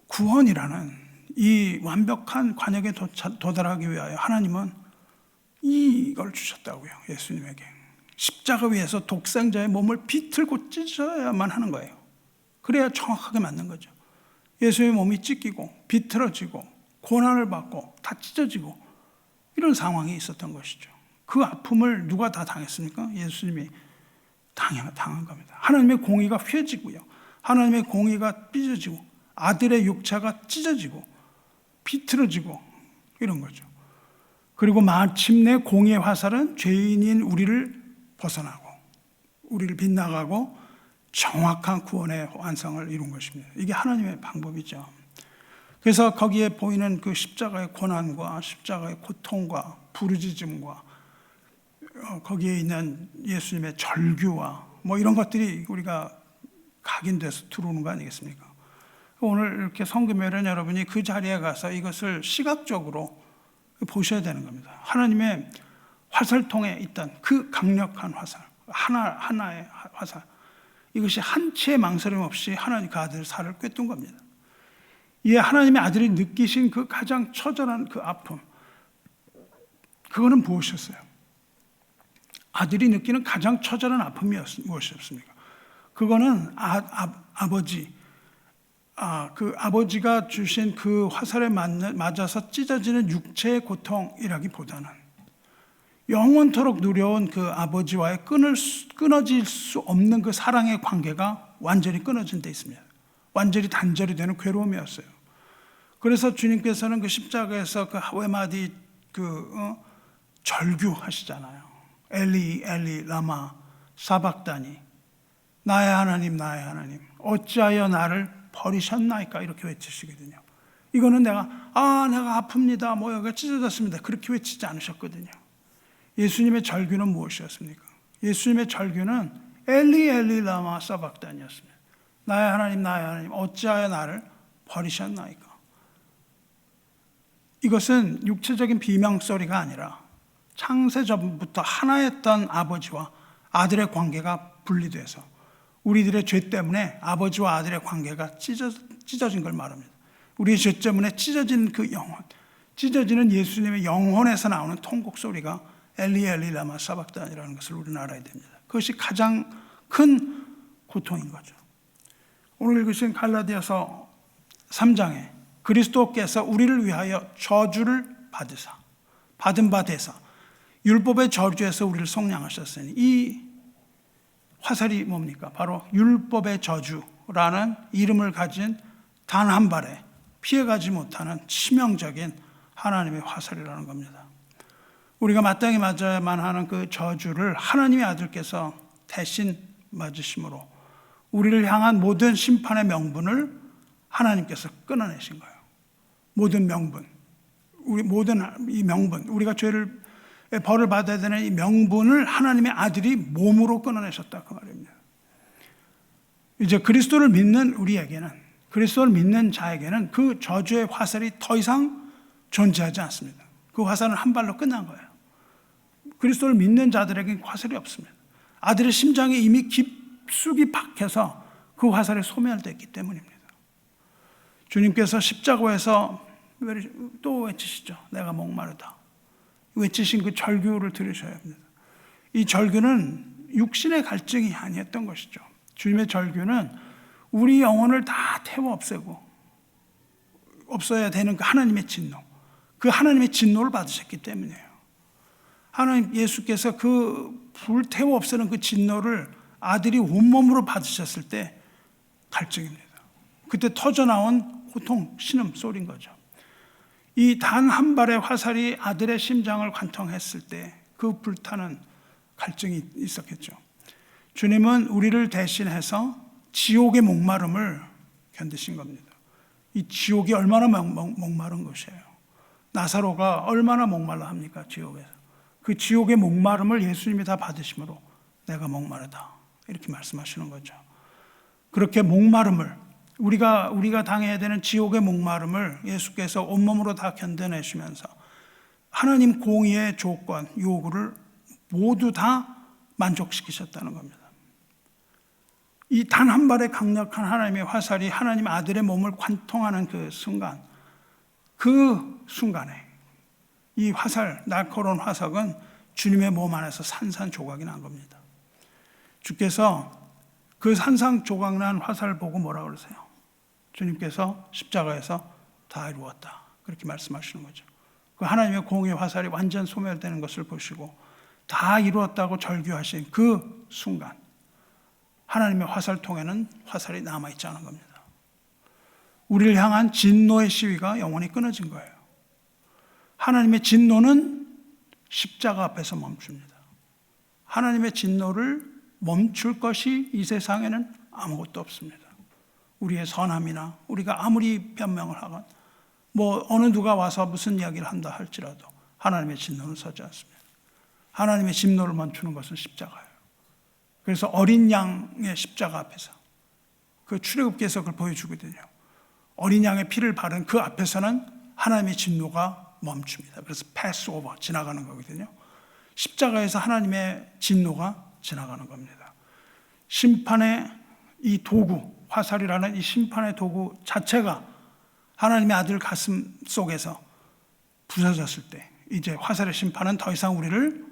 구원이라는 이 완벽한 관역에 도달하기 위하여 하나님은 이걸 주셨다고요. 예수님에게 십자가 위에서 독생자의 몸을 비틀고 찢어야만 하는 거예요. 그래야 정확하게 맞는 거죠. 예수의 몸이 찢기고 비틀어지고 고난을 받고 다 찢어지고 이런 상황이 있었던 것이죠. 그 아픔을 누가 다 당했습니까? 예수님이 당한 겁니다. 하나님의 공의가 휘어지고요, 하나님의 공의가 삐져지고 아들의 육체가 찢어지고 비틀어지고 이런 거죠. 그리고 마침내 공의의 화살은 죄인인 우리를 벗어나고 우리를 빗나가고 정확한 구원의 완성을 이룬 것입니다. 이게 하나님의 방법이죠. 그래서 거기에 보이는 그 십자가의 고난과 십자가의 고통과 부르짖음과 거기에 있는 예수님의 절규와 이런 것들이 우리가 각인돼서 들어오는 거 아니겠습니까? 오늘 이렇게 성금요일은 여러분이 그 자리에 가서 이것을 시각적으로 보셔야 되는 겁니다. 하나님의 화살통에 있던 그 강력한 화살, 하나의 화살, 이것이 한치의 망설임 없이 하나님 그 아들 살을 꿰뚫은 겁니다. 이에 하나님의 아들이 느끼신 그 가장 처절한 그 아픔, 그거는 무엇이었어요? 아들이 느끼는 가장 처절한 아픔이 무엇이었습니까? 그거는 그 아버지가 주신 그 화살에 맞아서 찢어지는 육체의 고통이라기보다는 영원토록 누려온 그 아버지와의 끊어질 수 없는 그 사랑의 관계가 완전히 끊어진 데 있습니다. 완전히 단절이 되는 괴로움이었어요. 그래서 주님께서는 그 십자가에서 그 외마디 절규하시잖아요. 엘리 엘리 라마 사박다니, 나의 하나님 나의 하나님 어찌하여 나를 버리셨나이까, 이렇게 외치시거든요. 이거는 내가 아픕니다, 여기가 찢어졌습니다, 그렇게 외치지 않으셨거든요. 예수님의 절규는 무엇이었습니까? 예수님의 절규는 엘리 엘리 라마 사박단이었습니다. 나의 하나님 나의 하나님 어찌하여 나를 버리셨나이까. 이것은 육체적인 비명소리가 아니라 창세전부터 하나였던 아버지와 아들의 관계가 분리돼서 우리들의 죄 때문에 아버지와 아들의 관계가 찢어진 걸 말합니다. 우리의 죄 때문에 찢어진 그 영혼, 찢어지는 예수님의 영혼에서 나오는 통곡 소리가 엘리 엘리 라마 사박단이라는 것을 우리는 알아야 됩니다. 그것이 가장 큰 고통인 거죠. 오늘 읽으신 갈라디아서 3장에 그리스도께서 우리를 위하여 저주를 받으사 받은 바 되사 율법의 저주에서 우리를 속량하셨으니, 이 화살이 뭡니까? 바로 율법의 저주라는 이름을 가진 단 한 발에 피해가지 못하는 치명적인 하나님의 화살이라는 겁니다. 우리가 마땅히 맞아야만 하는 그 저주를 하나님의 아들께서 대신 맞으심으로 우리를 향한 모든 심판의 명분을 하나님께서 끊어내신 거예요. 모든 명분, 모든 이 명분, 우리가 죄를 벌을 받아야 되는 이 명분을 하나님의 아들이 몸으로 끊어내셨다, 그 말입니다. 이제 그리스도를 믿는 우리에게는, 그리스도를 믿는 자에게는 그 저주의 화살이 더 이상 존재하지 않습니다. 그 화살은 한 발로 끝난 거예요. 그리스도를 믿는 자들에게는 화살이 없습니다. 아들의 심장에 이미 깊숙이 박혀서 그 화살이 소멸됐기 때문입니다. 주님께서 십자가에서 또 외치시죠. 내가 목마르다. 외치신 그 절규를 들으셔야 합니다. 이 절규는 육신의 갈증이 아니었던 것이죠. 주님의 절규는 우리 영혼을 다 태워 없애고 없어야 되는 그 하나님의 진노, 그 하나님의 진노를 받으셨기 때문이에요. 하나님 예수께서 그 불태워 없애는 그 진노를 아들이 온몸으로 받으셨을 때 갈증입니다. 그때 터져나온 고통, 신음 소리인 거죠. 이 단 한 발의 화살이 아들의 심장을 관통했을 때 그 불타는 갈증이 있었겠죠. 주님은 우리를 대신해서 지옥의 목마름을 견디신 겁니다. 이 지옥이 얼마나 목마른 것이에요. 나사로가 얼마나 목말라 합니까? 지옥에서. 그 지옥의 목마름을 예수님이 다 받으심으로 내가 목마르다, 이렇게 말씀하시는 거죠. 그렇게 목마름을, 우리가 당해야 되는 지옥의 목마름을 예수께서 온몸으로 다 견뎌내시면서 하나님 공의의 조건, 요구를 모두 다 만족시키셨다는 겁니다. 이 단 한 발의 강력한 하나님의 화살이 하나님 아들의 몸을 관통하는 그 순간에 이 화살, 날카로운 화살은 주님의 몸 안에서 산산조각이 난 겁니다. 주께서 그 산산조각 난 화살을 보고 뭐라 그러세요? 주님께서 십자가에서 다 이루었다, 그렇게 말씀하시는 거죠. 그 하나님의 공의 화살이 완전 소멸되는 것을 보시고 다 이루었다고 절규하신 그 순간, 하나님의 화살통에는 화살이 남아있지 않은 겁니다. 우리를 향한 진노의 시위가 영원히 끊어진 거예요. 하나님의 진노는 십자가 앞에서 멈춥니다. 하나님의 진노를 멈출 것이 이 세상에는 아무것도 없습니다. 우리의 선함이나 우리가 아무리 변명을 하건 어느 누가 와서 무슨 이야기를 한다 할지라도 하나님의 진노는 서지 않습니다. 하나님의 진노를 멈추는 것은 십자가예요. 그래서 어린 양의 십자가 앞에서, 그 출애굽기에서 그걸 보여주거든요. 어린 양의 피를 바른 그 앞에서는 하나님의 진노가 멈춥니다. 그래서 패스 오버, 지나가는 거거든요. 십자가에서 하나님의 진노가 지나가는 겁니다. 심판의 이 도구, 화살이라는 이 심판의 도구 자체가 하나님의 아들 가슴 속에서 부서졌을 때 이제 화살의 심판은 더 이상 우리를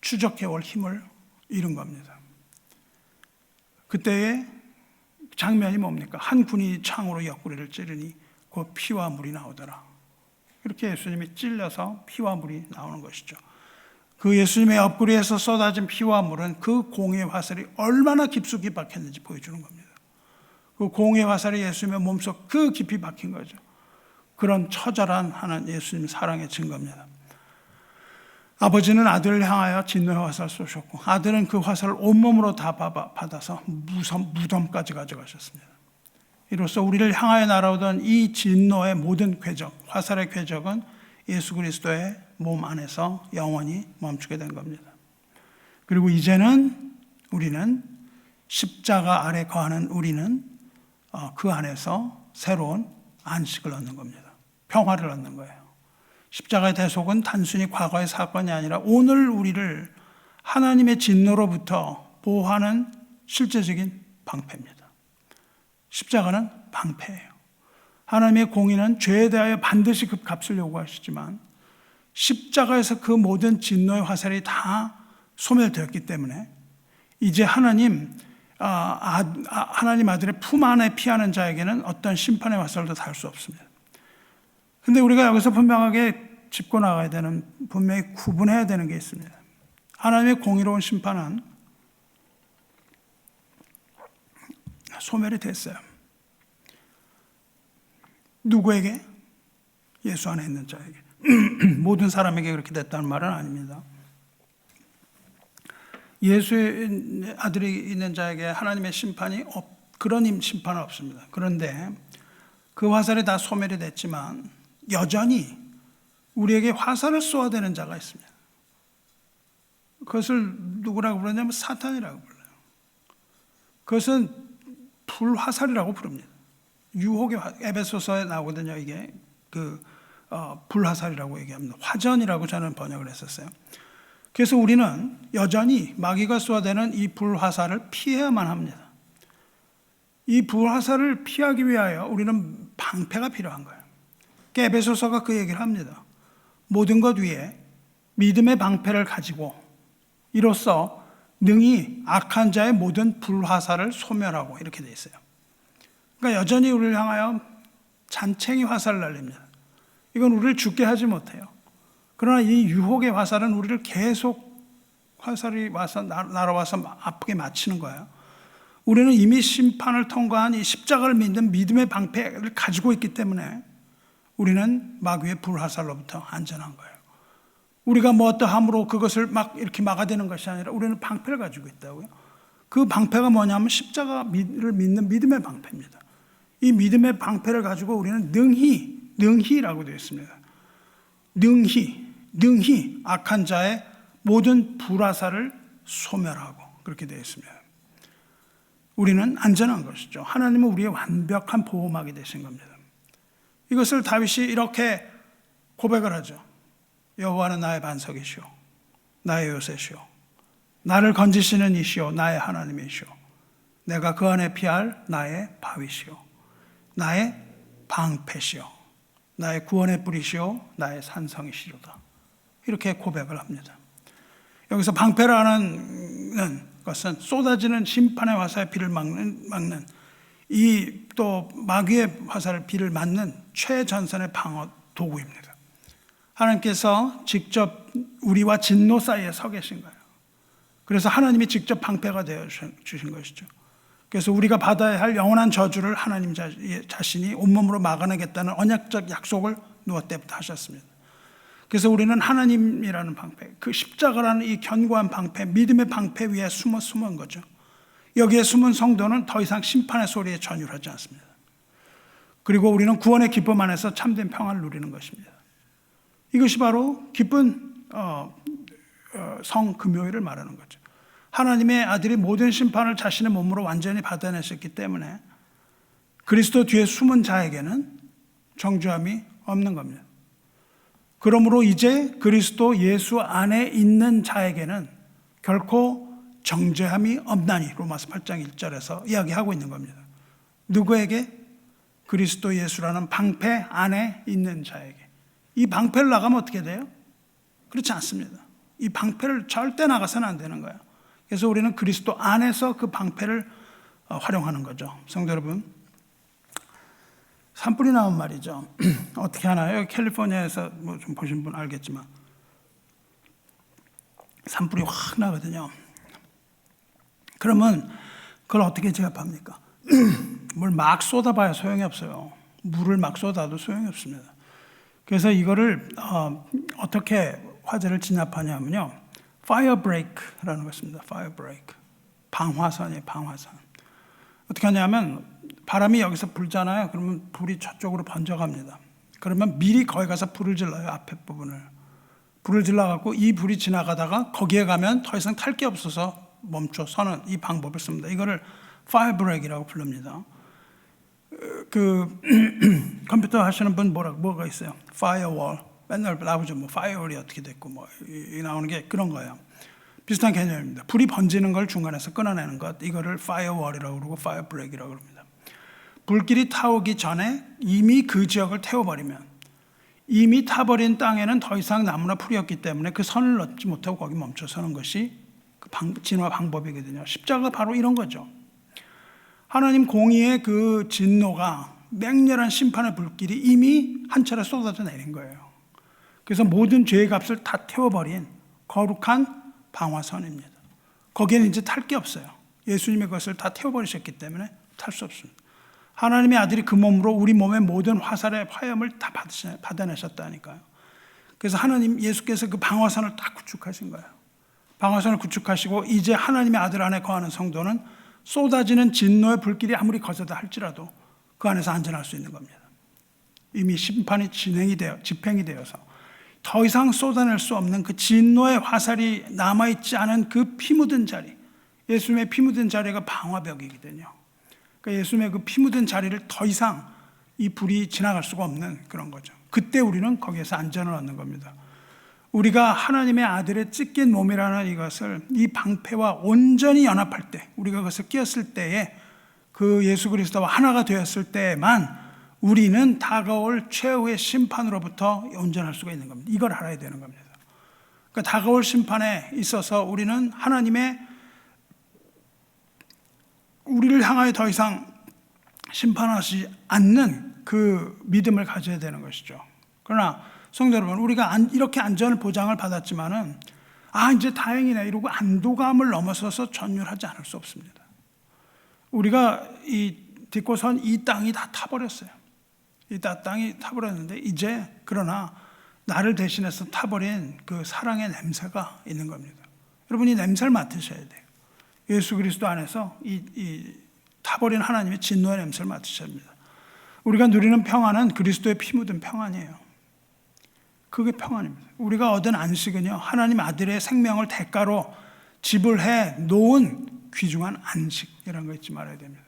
추적해 올 힘을 잃은 겁니다. 그때의 장면이 뭡니까? 한 군인이 창으로 옆구리를 찌르니 그 피와 물이 나오더라. 이렇게 예수님이 찔려서 피와 물이 나오는 것이죠. 그 예수님의 옆구리에서 쏟아진 피와 물은 그 공의 화살이 얼마나 깊숙이 박혔는지 보여주는 겁니다. 그 공의 화살이 예수님의 몸속 그 깊이 박힌 거죠. 그런 처절한 하나님 예수님 사랑의 증거입니다. 아버지는 아들을 향하여 진노의 화살을 쏘셨고 아들은 그 화살을 온몸으로 다 받아서 무덤까지 가져가셨습니다. 이로써 우리를 향하여 날아오던 이 진노의 모든 궤적, 화살의 궤적은 예수 그리스도의 몸 안에서 영원히 멈추게 된 겁니다. 그리고 이제는 우리는 십자가 아래 거하는 우리는 그 안에서 새로운 안식을 얻는 겁니다. 평화를 얻는 거예요. 십자가의 대속은 단순히 과거의 사건이 아니라 오늘 우리를 하나님의 진노로부터 보호하는 실제적인 방패입니다. 십자가는 방패예요. 하나님의 공의는 죄에 대하여 반드시 그 값을 요구하시지만 십자가에서 그 모든 진노의 화살이 다 소멸되었기 때문에 이제 하나님 아들의 품 안에 피하는 자에게는 어떤 심판의 화살도 닿을 수 없습니다. 근데 우리가 여기서 분명하게 짚고 나가야 되는, 분명히 구분해야 되는 게 있습니다. 하나님의 공의로운 심판은 소멸이 됐어요. 누구에게? 예수 안에 있는 자에게. 모든 사람에게 그렇게 됐다는 말은 아닙니다. 예수의 아들이 있는 자에게 하나님의 심판이 그런 심판은 없습니다. 그런데 그 화살이 다 소멸이 됐지만 여전히 우리에게 화살을 쏘아대는 자가 있습니다. 그것을 누구라고 부르냐면 사탄이라고 불러요. 그것은 불화살이라고 부릅니다. 유혹의 에베소서에 나오거든요. 이게 불화살이라고 얘기합니다. 화전이라고 저는 번역을 했었어요. 그래서 우리는 여전히 마귀가 쏘아대는 이 불화살을 피해야만 합니다. 이 불화살을 피하기 위하여 우리는 방패가 필요한 거예요. 에베소서가 그 얘기를 합니다. 모든 것 위에 믿음의 방패를 가지고 이로써 능히 악한 자의 모든 불화살을 소멸하고 이렇게 돼 있어요. 그러니까 여전히 우리를 향하여 잔챙이 화살을 날립니다. 이건 우리를 죽게 하지 못해요. 그러나 이 유혹의 화살은 우리를 계속 화살이 와서 날아와서 아프게 맞히는 거예요. 우리는 이미 심판을 통과한 이 십자가를 믿는 믿음의 방패를 가지고 있기 때문에 우리는 마귀의 불화살로부터 안전한 거예요. 우리가 뭐 어떠함으로 그것을 막 이렇게 막아대는 것이 아니라 우리는 방패를 가지고 있다고요. 그 방패가 뭐냐면 십자가를 믿는 믿음의 방패입니다. 이 믿음의 방패를 가지고 우리는 능히라고 되어 있습니다. 능히 악한 자의 모든 불화살을 소멸하고 그렇게 되어 있습니다. 우리는 안전한 것이죠. 하나님은 우리의 완벽한 보호막이 되신 겁니다. 이것을 다윗이 이렇게 고백을 하죠. 여호와는 나의 반석이시오, 나의 요새시오, 나를 건지시는 이시오, 나의 하나님이시오, 내가 그 안에 피할 나의 바위시오, 나의 방패시오, 나의 구원의 뿌리시오, 나의 산성이시로다. 이렇게 고백을 합니다. 여기서 방패라는 것은 쏟아지는 심판의 화살의 비를 막는 이 또 마귀의 화살의 비를 맞는 최전선의 방어 도구입니다. 하나님께서 직접 우리와 진노 사이에 서 계신 거예요. 그래서 하나님이 직접 방패가 되어 주신 것이죠. 그래서 우리가 받아야 할 영원한 저주를 하나님 자신이 온몸으로 막아내겠다는 언약적 약속을 노아 때부터 하셨습니다. 그래서 우리는 하나님이라는 방패, 그 십자가라는 이 견고한 방패, 믿음의 방패 위에 숨은 거죠. 여기에 숨은 성도는 더 이상 심판의 소리에 전율하지 않습니다. 그리고 우리는 구원의 기쁨 안에서 참된 평안을 누리는 것입니다. 이것이 바로 기쁜 성금요일을 말하는 거죠. 하나님의 아들이 모든 심판을 자신의 몸으로 완전히 받아내셨기 때문에 그리스도 뒤에 숨은 자에게는 정죄함이 없는 겁니다. 그러므로 이제 그리스도 예수 안에 있는 자에게는 결코 정죄함이 없나니 로마서 8장 1절에서 이야기하고 있는 겁니다. 누구에게? 그리스도 예수라는 방패 안에 있는 자에게. 이 방패를 나가면 어떻게 돼요? 그렇지 않습니다. 이 방패를 절대 나가서는 안 되는 거예요. 그래서 우리는 그리스도 안에서 그 방패를 활용하는 거죠. 성도 여러분, 산불이 나온 말이죠. 어떻게 하나요? 캘리포니아에서 뭐 좀 보신 분 알겠지만 산불이 확 나거든요. 그러면 그걸 어떻게 제압합니까? 뭘 막 쏟아봐야 소용이 없어요. 물을 막 쏟아도 소용이 없습니다. 그래서 이거를 어떻게 화재를 진압하냐면요, 파이어 브레이크라는 것입니다. 파이어 브레이크, 방화선이에요. 방화선. 어떻게 하냐면 바람이 여기서 불잖아요. 그러면 불이 저쪽으로 번져갑니다. 그러면 미리 거기 가서 불을 질러요. 앞에 부분을 불을 질러갖고 이 불이 지나가다가 거기에 가면 더 이상 탈 게 없어서 멈춰서는 이 방법을 씁니다. 이거를 파이어 브레이크라고 부릅니다. 그 컴퓨터 하시는 분 뭐가 있어요? 파이어월 맨날 나오죠. 뭐 파이어월이 어떻게 됐고 뭐 나오는 게 그런 거예요. 비슷한 개념입니다. 불이 번지는 걸 중간에서 끊어내는 것, 이거를 파이어월이라고 그러고 파이어 브레이크라고 합니다. 불길이 타오기 전에 이미 그 지역을 태워버리면 이미 타버린 땅에는 더 이상 나무나 풀이 없기 때문에 그 선을 넣지 못하고 거기 멈춰서는 것이 그 진화 방법이거든요. 십자가가 바로 이런 거죠. 하나님 공의의 그 진노가 맹렬한 심판의 불길이 이미 한 차례 쏟아져 내린 거예요. 그래서 모든 죄의 값을 다 태워버린 거룩한 방화선입니다. 거기에는 이제 탈 게 없어요. 예수님의 것을 다 태워버리셨기 때문에 탈 수 없습니다. 하나님의 아들이 그 몸으로 우리 몸의 모든 화살의 화염을 다 받아내셨다니까요. 그래서 하나님 예수께서 그 방화선을 딱 구축하신 거예요. 방화선을 구축하시고 이제 하나님의 아들 안에 거하는 성도는 쏟아지는 진노의 불길이 아무리 거세다 할지라도 그 안에서 안전할 수 있는 겁니다. 이미 심판이 집행이 되어서 더 이상 쏟아낼 수 없는 그 진노의 화살이 남아있지 않은 그 피 묻은 자리, 예수님의 피 묻은 자리가 방화벽이거든요. 그러니까 예수님의 그 피 묻은 자리를 더 이상 이 불이 지나갈 수가 없는 그런 거죠. 그때 우리는 거기에서 안전을 얻는 겁니다. 우리가 하나님의 아들의 찢긴 몸이라는 이것을 이 방패와 온전히 연합할 때, 우리가 그것을 끼었을 때에 그 예수 그리스도와 하나가 되었을 때에만 우리는 다가올 최후의 심판으로부터 온전할 수가 있는 겁니다. 이걸 알아야 되는 겁니다. 그러니까 다가올 심판에 있어서 우리는 하나님의 우리를 향하여 더 이상 심판하지 않는 그 믿음을 가져야 되는 것이죠. 그러나 성도 여러분, 우리가 이렇게 안전을 보장을 받았지만은 이제 다행이네 이러고 안도감을 넘어서서 전율하지 않을 수 없습니다. 우리가 딛고선 이 땅이 다 타버렸어요. 이 땅이 타버렸는데 이제 그러나 나를 대신해서 타버린 그 사랑의 냄새가 있는 겁니다. 여러분 이 냄새를 맡으셔야 돼요. 예수 그리스도 안에서 이 타버린 하나님의 진노의 냄새를 맡으셔야 합니다. 우리가 누리는 평안은 그리스도의 피 묻은 평안이에요. 그게 평안입니다. 우리가 얻은 안식은요, 하나님 아들의 생명을 대가로 지불해 놓은 귀중한 안식이라는 거 잊지 말아야 됩니다.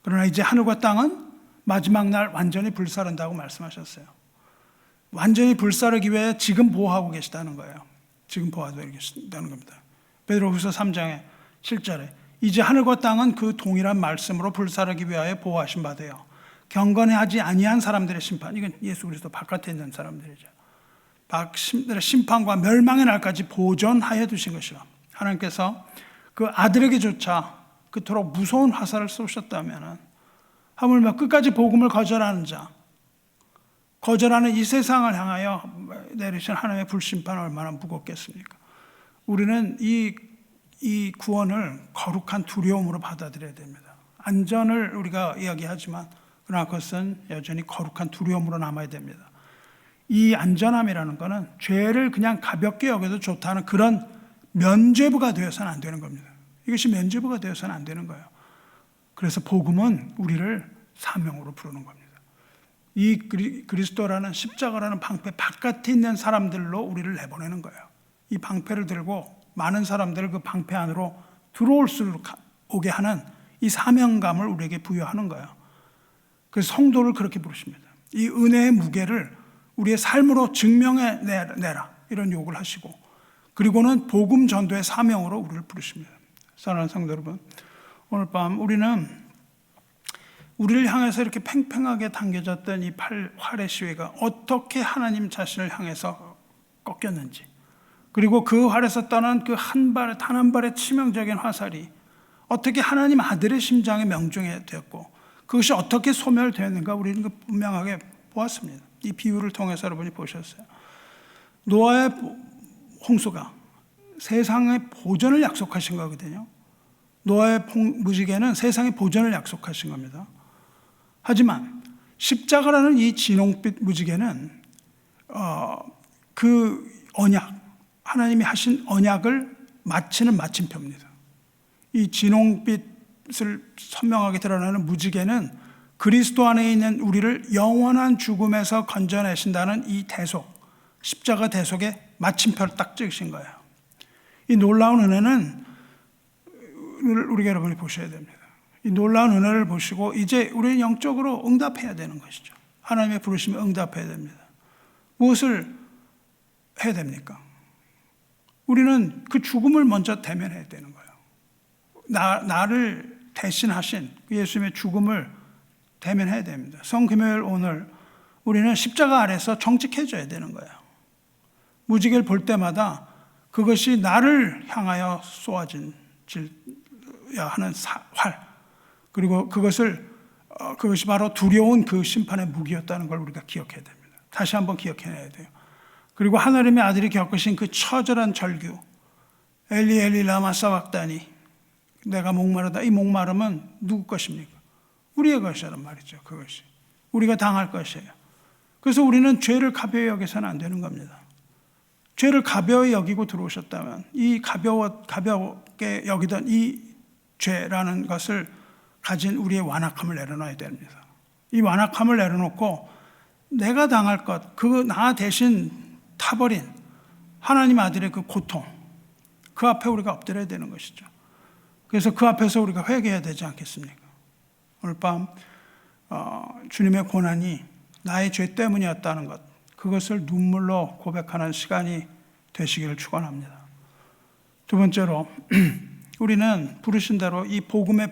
그러나 이제 하늘과 땅은 마지막 날 완전히 불사른다고 말씀하셨어요. 완전히 불사르기 위해 지금 보호하고 계시다는 거예요. 지금 보호하고 계시다는 겁니다. 베드로후서 3장에 7절에 이제 하늘과 땅은 그 동일한 말씀으로 불사르기 위하여 보호하신 바 되어 경건하지 아니한 사람들의 심판, 이건 예수 그리스도 바깥에 있는 사람들이죠. 심판과 멸망의 날까지 보존하여 두신 것이라. 하나님께서 그 아들에게조차 그토록 무서운 화살을 쏘셨다면 하물며 끝까지 복음을 거절하는 자, 거절하는 이 세상을 향하여 내리신 하나님의 불심판은 얼마나 무겁겠습니까? 우리는 이 구원을 거룩한 두려움으로 받아들여야 됩니다. 안전을 우리가 이야기하지만 그러나 그것은 여전히 거룩한 두려움으로 남아야 됩니다. 이 안전함이라는 것은 죄를 그냥 가볍게 여겨도 좋다는 그런 면죄부가 되어서는 안 되는 겁니다. 이것이 면죄부가 되어서는 안 되는 거예요. 그래서 복음은 우리를 사명으로 부르는 겁니다. 이 그리스도라는 십자가라는 방패 바깥에 있는 사람들로 우리를 내보내는 거예요. 이 방패를 들고 많은 사람들을 그 방패 안으로 들어올 수 오게 하는 이 사명감을 우리에게 부여하는 거예요. 그래서 성도를 그렇게 부르십니다. 이 은혜의 무게를 우리의 삶으로 증명해 내라 이런 요구를 하시고, 그리고는 복음 전도의 사명으로 우리를 부르십니다. 사랑하는 성도 여러분, 오늘 밤 우리는 우리를 향해서 이렇게 팽팽하게 당겨졌던 이 활의 시위가 어떻게 하나님 자신을 향해서 꺾였는지, 그리고 그 활에서 떠난 그 단 한 발의 치명적인 화살이 어떻게 하나님 아들의 심장에 명중이 되었고 그것이 어떻게 소멸되었는가 우리는 분명하게 보았습니다. 이 비유를 통해서 여러분이 보셨어요. 노아의 홍수가 세상의 보존을 약속하신 거거든요. 노아의 무지개는 세상의 보존을 약속하신 겁니다. 하지만 십자가라는 이 진홍빛 무지개는 그 언약, 하나님이 하신 언약을 마치는 마침표입니다. 이 진홍빛을 선명하게 드러나는 무지개는 그리스도 안에 있는 우리를 영원한 죽음에서 건져내신다는 이 대속, 십자가 대속의 마침표를 딱 찍으신 거예요. 이 놀라운 은혜는 우리가 여러분이 보셔야 됩니다. 이 놀라운 은혜를 보시고 이제 우리는 영적으로 응답해야 되는 것이죠. 하나님의 부르심에 응답해야 됩니다. 무엇을 해야 됩니까? 우리는 그 죽음을 먼저 대면해야 되는 거예요. 나를 대신하신 예수님의 죽음을 대면해야 됩니다. 성금요일 오늘 우리는 십자가 아래서 정직해져야 되는 거예요. 무지개를 볼 때마다 그것이 나를 향하여 쏘아진 하는 활, 그리고 그것이 바로 두려운 그 심판의 무기였다는 걸 우리가 기억해야 됩니다. 다시 한번 기억해내야 돼요. 그리고 하나님의 아들이 겪으신 그 처절한 절규, 엘리 엘리 라마 사박다니, 내가 목마르다. 이 목마름은 누구 것입니까? 우리의 것이란 말이죠. 그것이 우리가 당할 것이에요. 그래서 우리는 죄를 가벼이 여기서는 안 되는 겁니다. 죄를 가벼이 여기고 들어오셨다면 이 가볍게 여기던 이 죄라는 것을 가진 우리의 완악함을 내려놔야 됩니다. 이 완악함을 내려놓고 내가 당할 것, 그 나 대신 타버린 하나님 아들의 그 고통, 그 앞에 우리가 엎드려야 되는 것이죠. 그래서 그 앞에서 우리가 회개해야 되지 않겠습니까? 오늘 밤 주님의 고난이 나의 죄 때문이었다는 것, 그것을 눈물로 고백하는 시간이 되시기를 축원합니다. 두 번째로 우리는 부르신 대로 이 복음의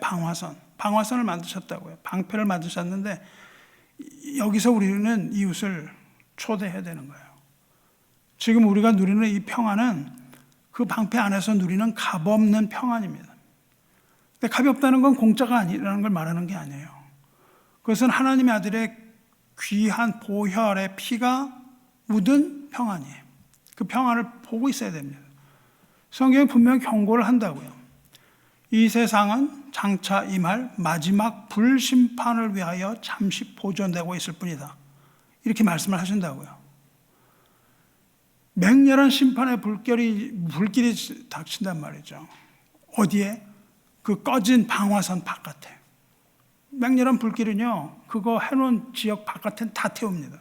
방화선을 만드셨다고요. 방패를 만드셨는데 여기서 우리는 이웃을 초대해야 되는 거예요. 지금 우리가 누리는 이 평안은 그 방패 안에서 누리는 값없는 평안입니다. 근데 가볍다는 건 공짜가 아니라는 걸 말하는 게 아니에요. 그것은 하나님의 아들의 귀한 보혈의 피가 묻은 평안이에요. 그 평안을 보고 있어야 됩니다. 성경이 분명히 경고를 한다고요. 이 세상은 장차 임할 마지막 불심판을 위하여 잠시 보존되고 있을 뿐이다. 이렇게 말씀을 하신다고요. 맹렬한 심판의 불길이 닥친단 말이죠. 어디에? 그 꺼진 방화선 바깥에. 맹렬한 불길은요, 그거 해놓은 지역 바깥엔 다 태웁니다.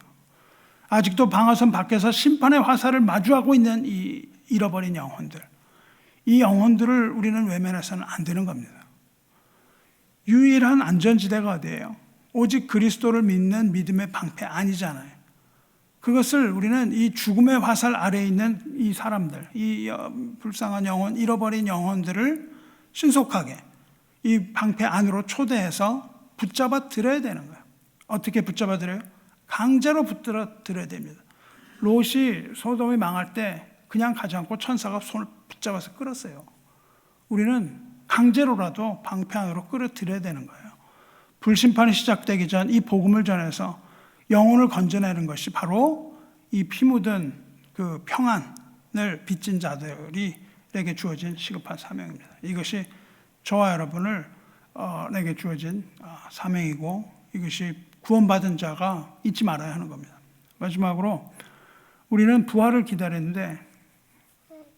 아직도 방화선 밖에서 심판의 화살을 마주하고 있는 이 잃어버린 영혼들, 이 영혼들을 우리는 외면해서는 안 되는 겁니다. 유일한 안전지대가 어디예요? 오직 그리스도를 믿는 믿음의 방패 아니잖아요. 그것을 우리는 이 죽음의 화살 아래에 있는 이 사람들, 이 불쌍한 영혼, 잃어버린 영혼들을 신속하게 이 방패 안으로 초대해서 붙잡아 들어야 되는 거예요. 어떻게 붙잡아 들어요? 강제로 붙들어 들어야 됩니다. 롯이 소돔이 망할 때 그냥 가지 않고 천사가 손을 붙잡아서 끌었어요. 우리는 강제로라도 방패 안으로 끌어들여야 되는 거예요. 불심판이 시작되기 전 이 복음을 전해서 영혼을 건져내는 것이 바로 이 피 묻은 그 평안을 빚진 자들에게 주어진 시급한 사명입니다. 이것이 저와 여러분을 내게 주어진 사명이고 이것이 구원받은 자가 잊지 말아야 하는 겁니다. 마지막으로 우리는 부활을 기다리는데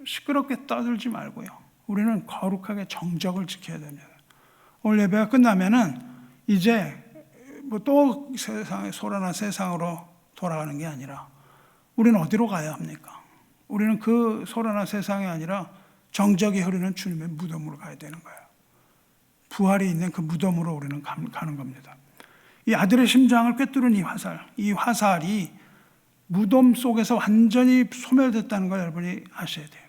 시끄럽게 떠들지 말고요. 우리는 거룩하게 정적을 지켜야 됩니다. 오늘 예배가 끝나면은 이제 뭐 또 세상에 소란한 세상으로 돌아가는 게 아니라 우리는 어디로 가야 합니까? 우리는 그 소란한 세상이 아니라 정적이 흐르는 주님의 무덤으로 가야 되는 거예요. 부활이 있는 그 무덤으로 우리는 가는 겁니다. 이 아들의 심장을 꿰뚫은 이 화살이 무덤 속에서 완전히 소멸됐다는 걸 여러분이 아셔야 돼요.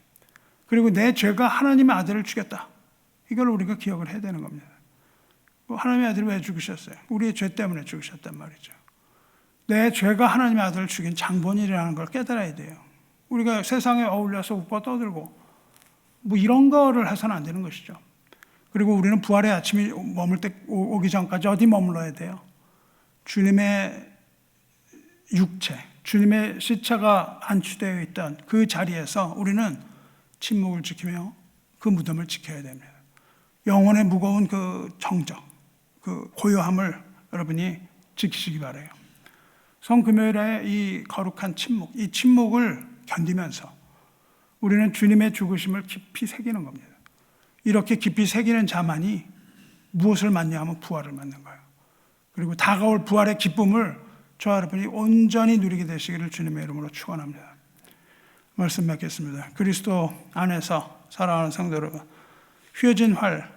그리고 내 죄가 하나님의 아들을 죽였다. 이걸 우리가 기억을 해야 되는 겁니다. 하나님의 아들이 왜 죽으셨어요? 우리의 죄 때문에 죽으셨단 말이죠. 내 죄가 하나님의 아들을 죽인 장본인이라는 걸 깨달아야 돼요. 우리가 세상에 어울려서 웃고 떠들고 뭐 이런 거를 해서는 안 되는 것이죠. 그리고 우리는 부활의 아침이 머물 때 오기 전까지 어디 머물러야 돼요? 주님의 육체, 주님의 시체가 안치되어 있던 그 자리에서 우리는 침묵을 지키며 그 무덤을 지켜야 됩니다. 영혼의 무거운 그 정적, 그 고요함을 여러분이 지키시기 바라요. 성금요일의 이 거룩한 침묵, 이 침묵을 견디면서 우리는 주님의 죽으심을 깊이 새기는 겁니다. 이렇게 깊이 새기는 자만이 무엇을 맞냐면 부활을 맞는 거예요. 그리고 다가올 부활의 기쁨을 저와 여러분이 온전히 누리게 되시기를 주님의 이름으로 축원합니다. 말씀 맺겠습니다. 그리스도 안에서 사랑하는 성도 여러분, 휘어진 활,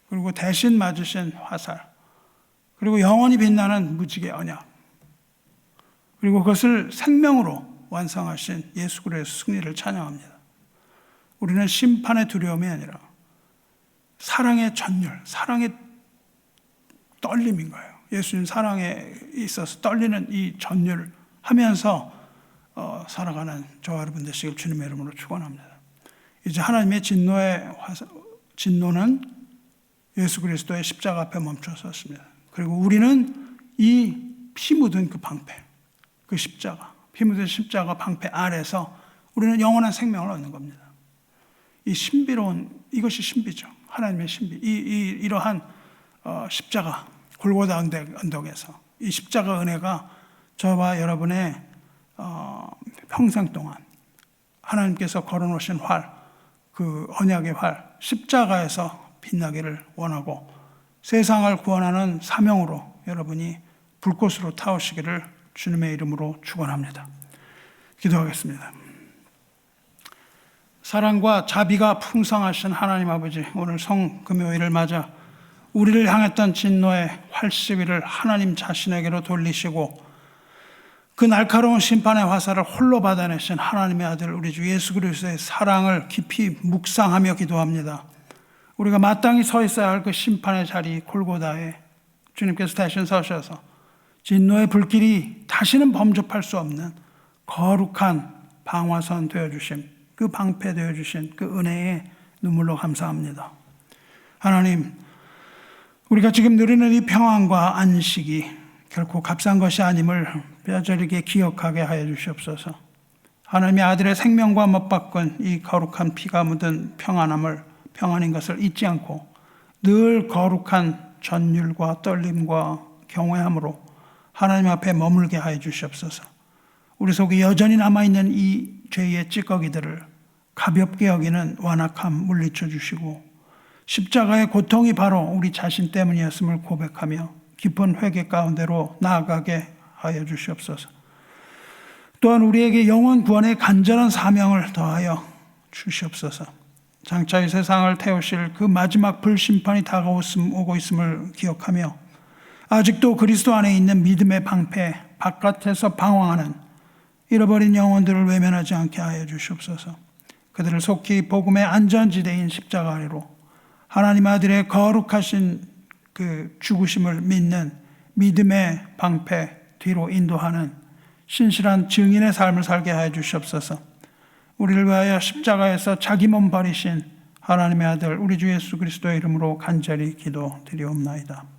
그리고 대신 맞으신 화살, 그리고 영원히 빛나는 무지개 언약, 그리고 그것을 생명으로 완성하신 예수 그리스도의 승리를 찬양합니다. 우리는 심판의 두려움이 아니라 사랑의 전율, 사랑의 떨림인 거예요. 예수님 사랑에 있어서 떨리는 이 전율 하면서 살아가는 저와 여러분 되시길 주님의 이름으로 축원합니다. 이제 하나님의 진노는 예수 그리스도의 십자가 앞에 멈춰섰습니다. 그리고 우리는 이 피 묻은 그 방패, 그 십자가, 피 묻은 십자가 방패 아래서 우리는 영원한 생명을 얻는 겁니다. 이 신비로운, 이것이 신비죠. 하나님의 신비. 이러한 십자가, 골고다 언덕에서 이 십자가 은혜가 저와 여러분의 평생 동안 하나님께서 걸어놓으신 활, 그 언약의 활, 십자가에서 빛나기를 원하고 세상을 구원하는 사명으로 여러분이 불꽃으로 타오시기를 주님의 이름으로 축원합니다. 기도하겠습니다. 사랑과 자비가 풍성하신 하나님 아버지, 오늘 성금요일을 맞아 우리를 향했던 진노의 활시위를 하나님 자신에게로 돌리시고 그 날카로운 심판의 화살을 홀로 받아내신 하나님의 아들 우리 주 예수 그리스도의 사랑을 깊이 묵상하며 기도합니다. 우리가 마땅히 서 있어야 할 그 심판의 자리 골고다에 주님께서 대신 서셔서 진노의 불길이 다시는 범접할 수 없는 거룩한 방화선 되어주신, 그 방패 되어주신 그 은혜에 눈물로 감사합니다. 하나님, 우리가 지금 누리는 이 평안과 안식이 결코 값싼 것이 아님을 뼈저리게 기억하게 하여 주시옵소서. 하나님의 아들의 생명과 못 바꾼 이 거룩한 피가 묻은 평안인 것을 잊지 않고 늘 거룩한 전율과 떨림과 경외함으로 하나님 앞에 머물게 하여 주시옵소서. 우리 속에 여전히 남아있는 이 죄의 찌꺼기들을 가볍게 여기는 완악함 물리쳐 주시고 십자가의 고통이 바로 우리 자신 때문이었음을 고백하며 깊은 회개 가운데로 나아가게 하여 주시옵소서. 또한 우리에게 영원 구원의 간절한 사명을 더하여 주시옵소서. 장차 이 세상을 태우실 그 마지막 불심판이 오고 있음을 기억하며 아직도 그리스도 안에 있는 믿음의 방패 바깥에서 방황하는 잃어버린 영혼들을 외면하지 않게 하여 주시옵소서. 그들을 속히 복음의 안전지대인 십자가 아래로 하나님 아들의 거룩하신 그 죽으심을 믿는 믿음의 방패 뒤로 인도하는 신실한 증인의 삶을 살게 하여 주시옵소서. 우리를 위하여 십자가에서 자기 몸 버리신 하나님의 아들 우리 주 예수 그리스도의 이름으로 간절히 기도드리옵나이다.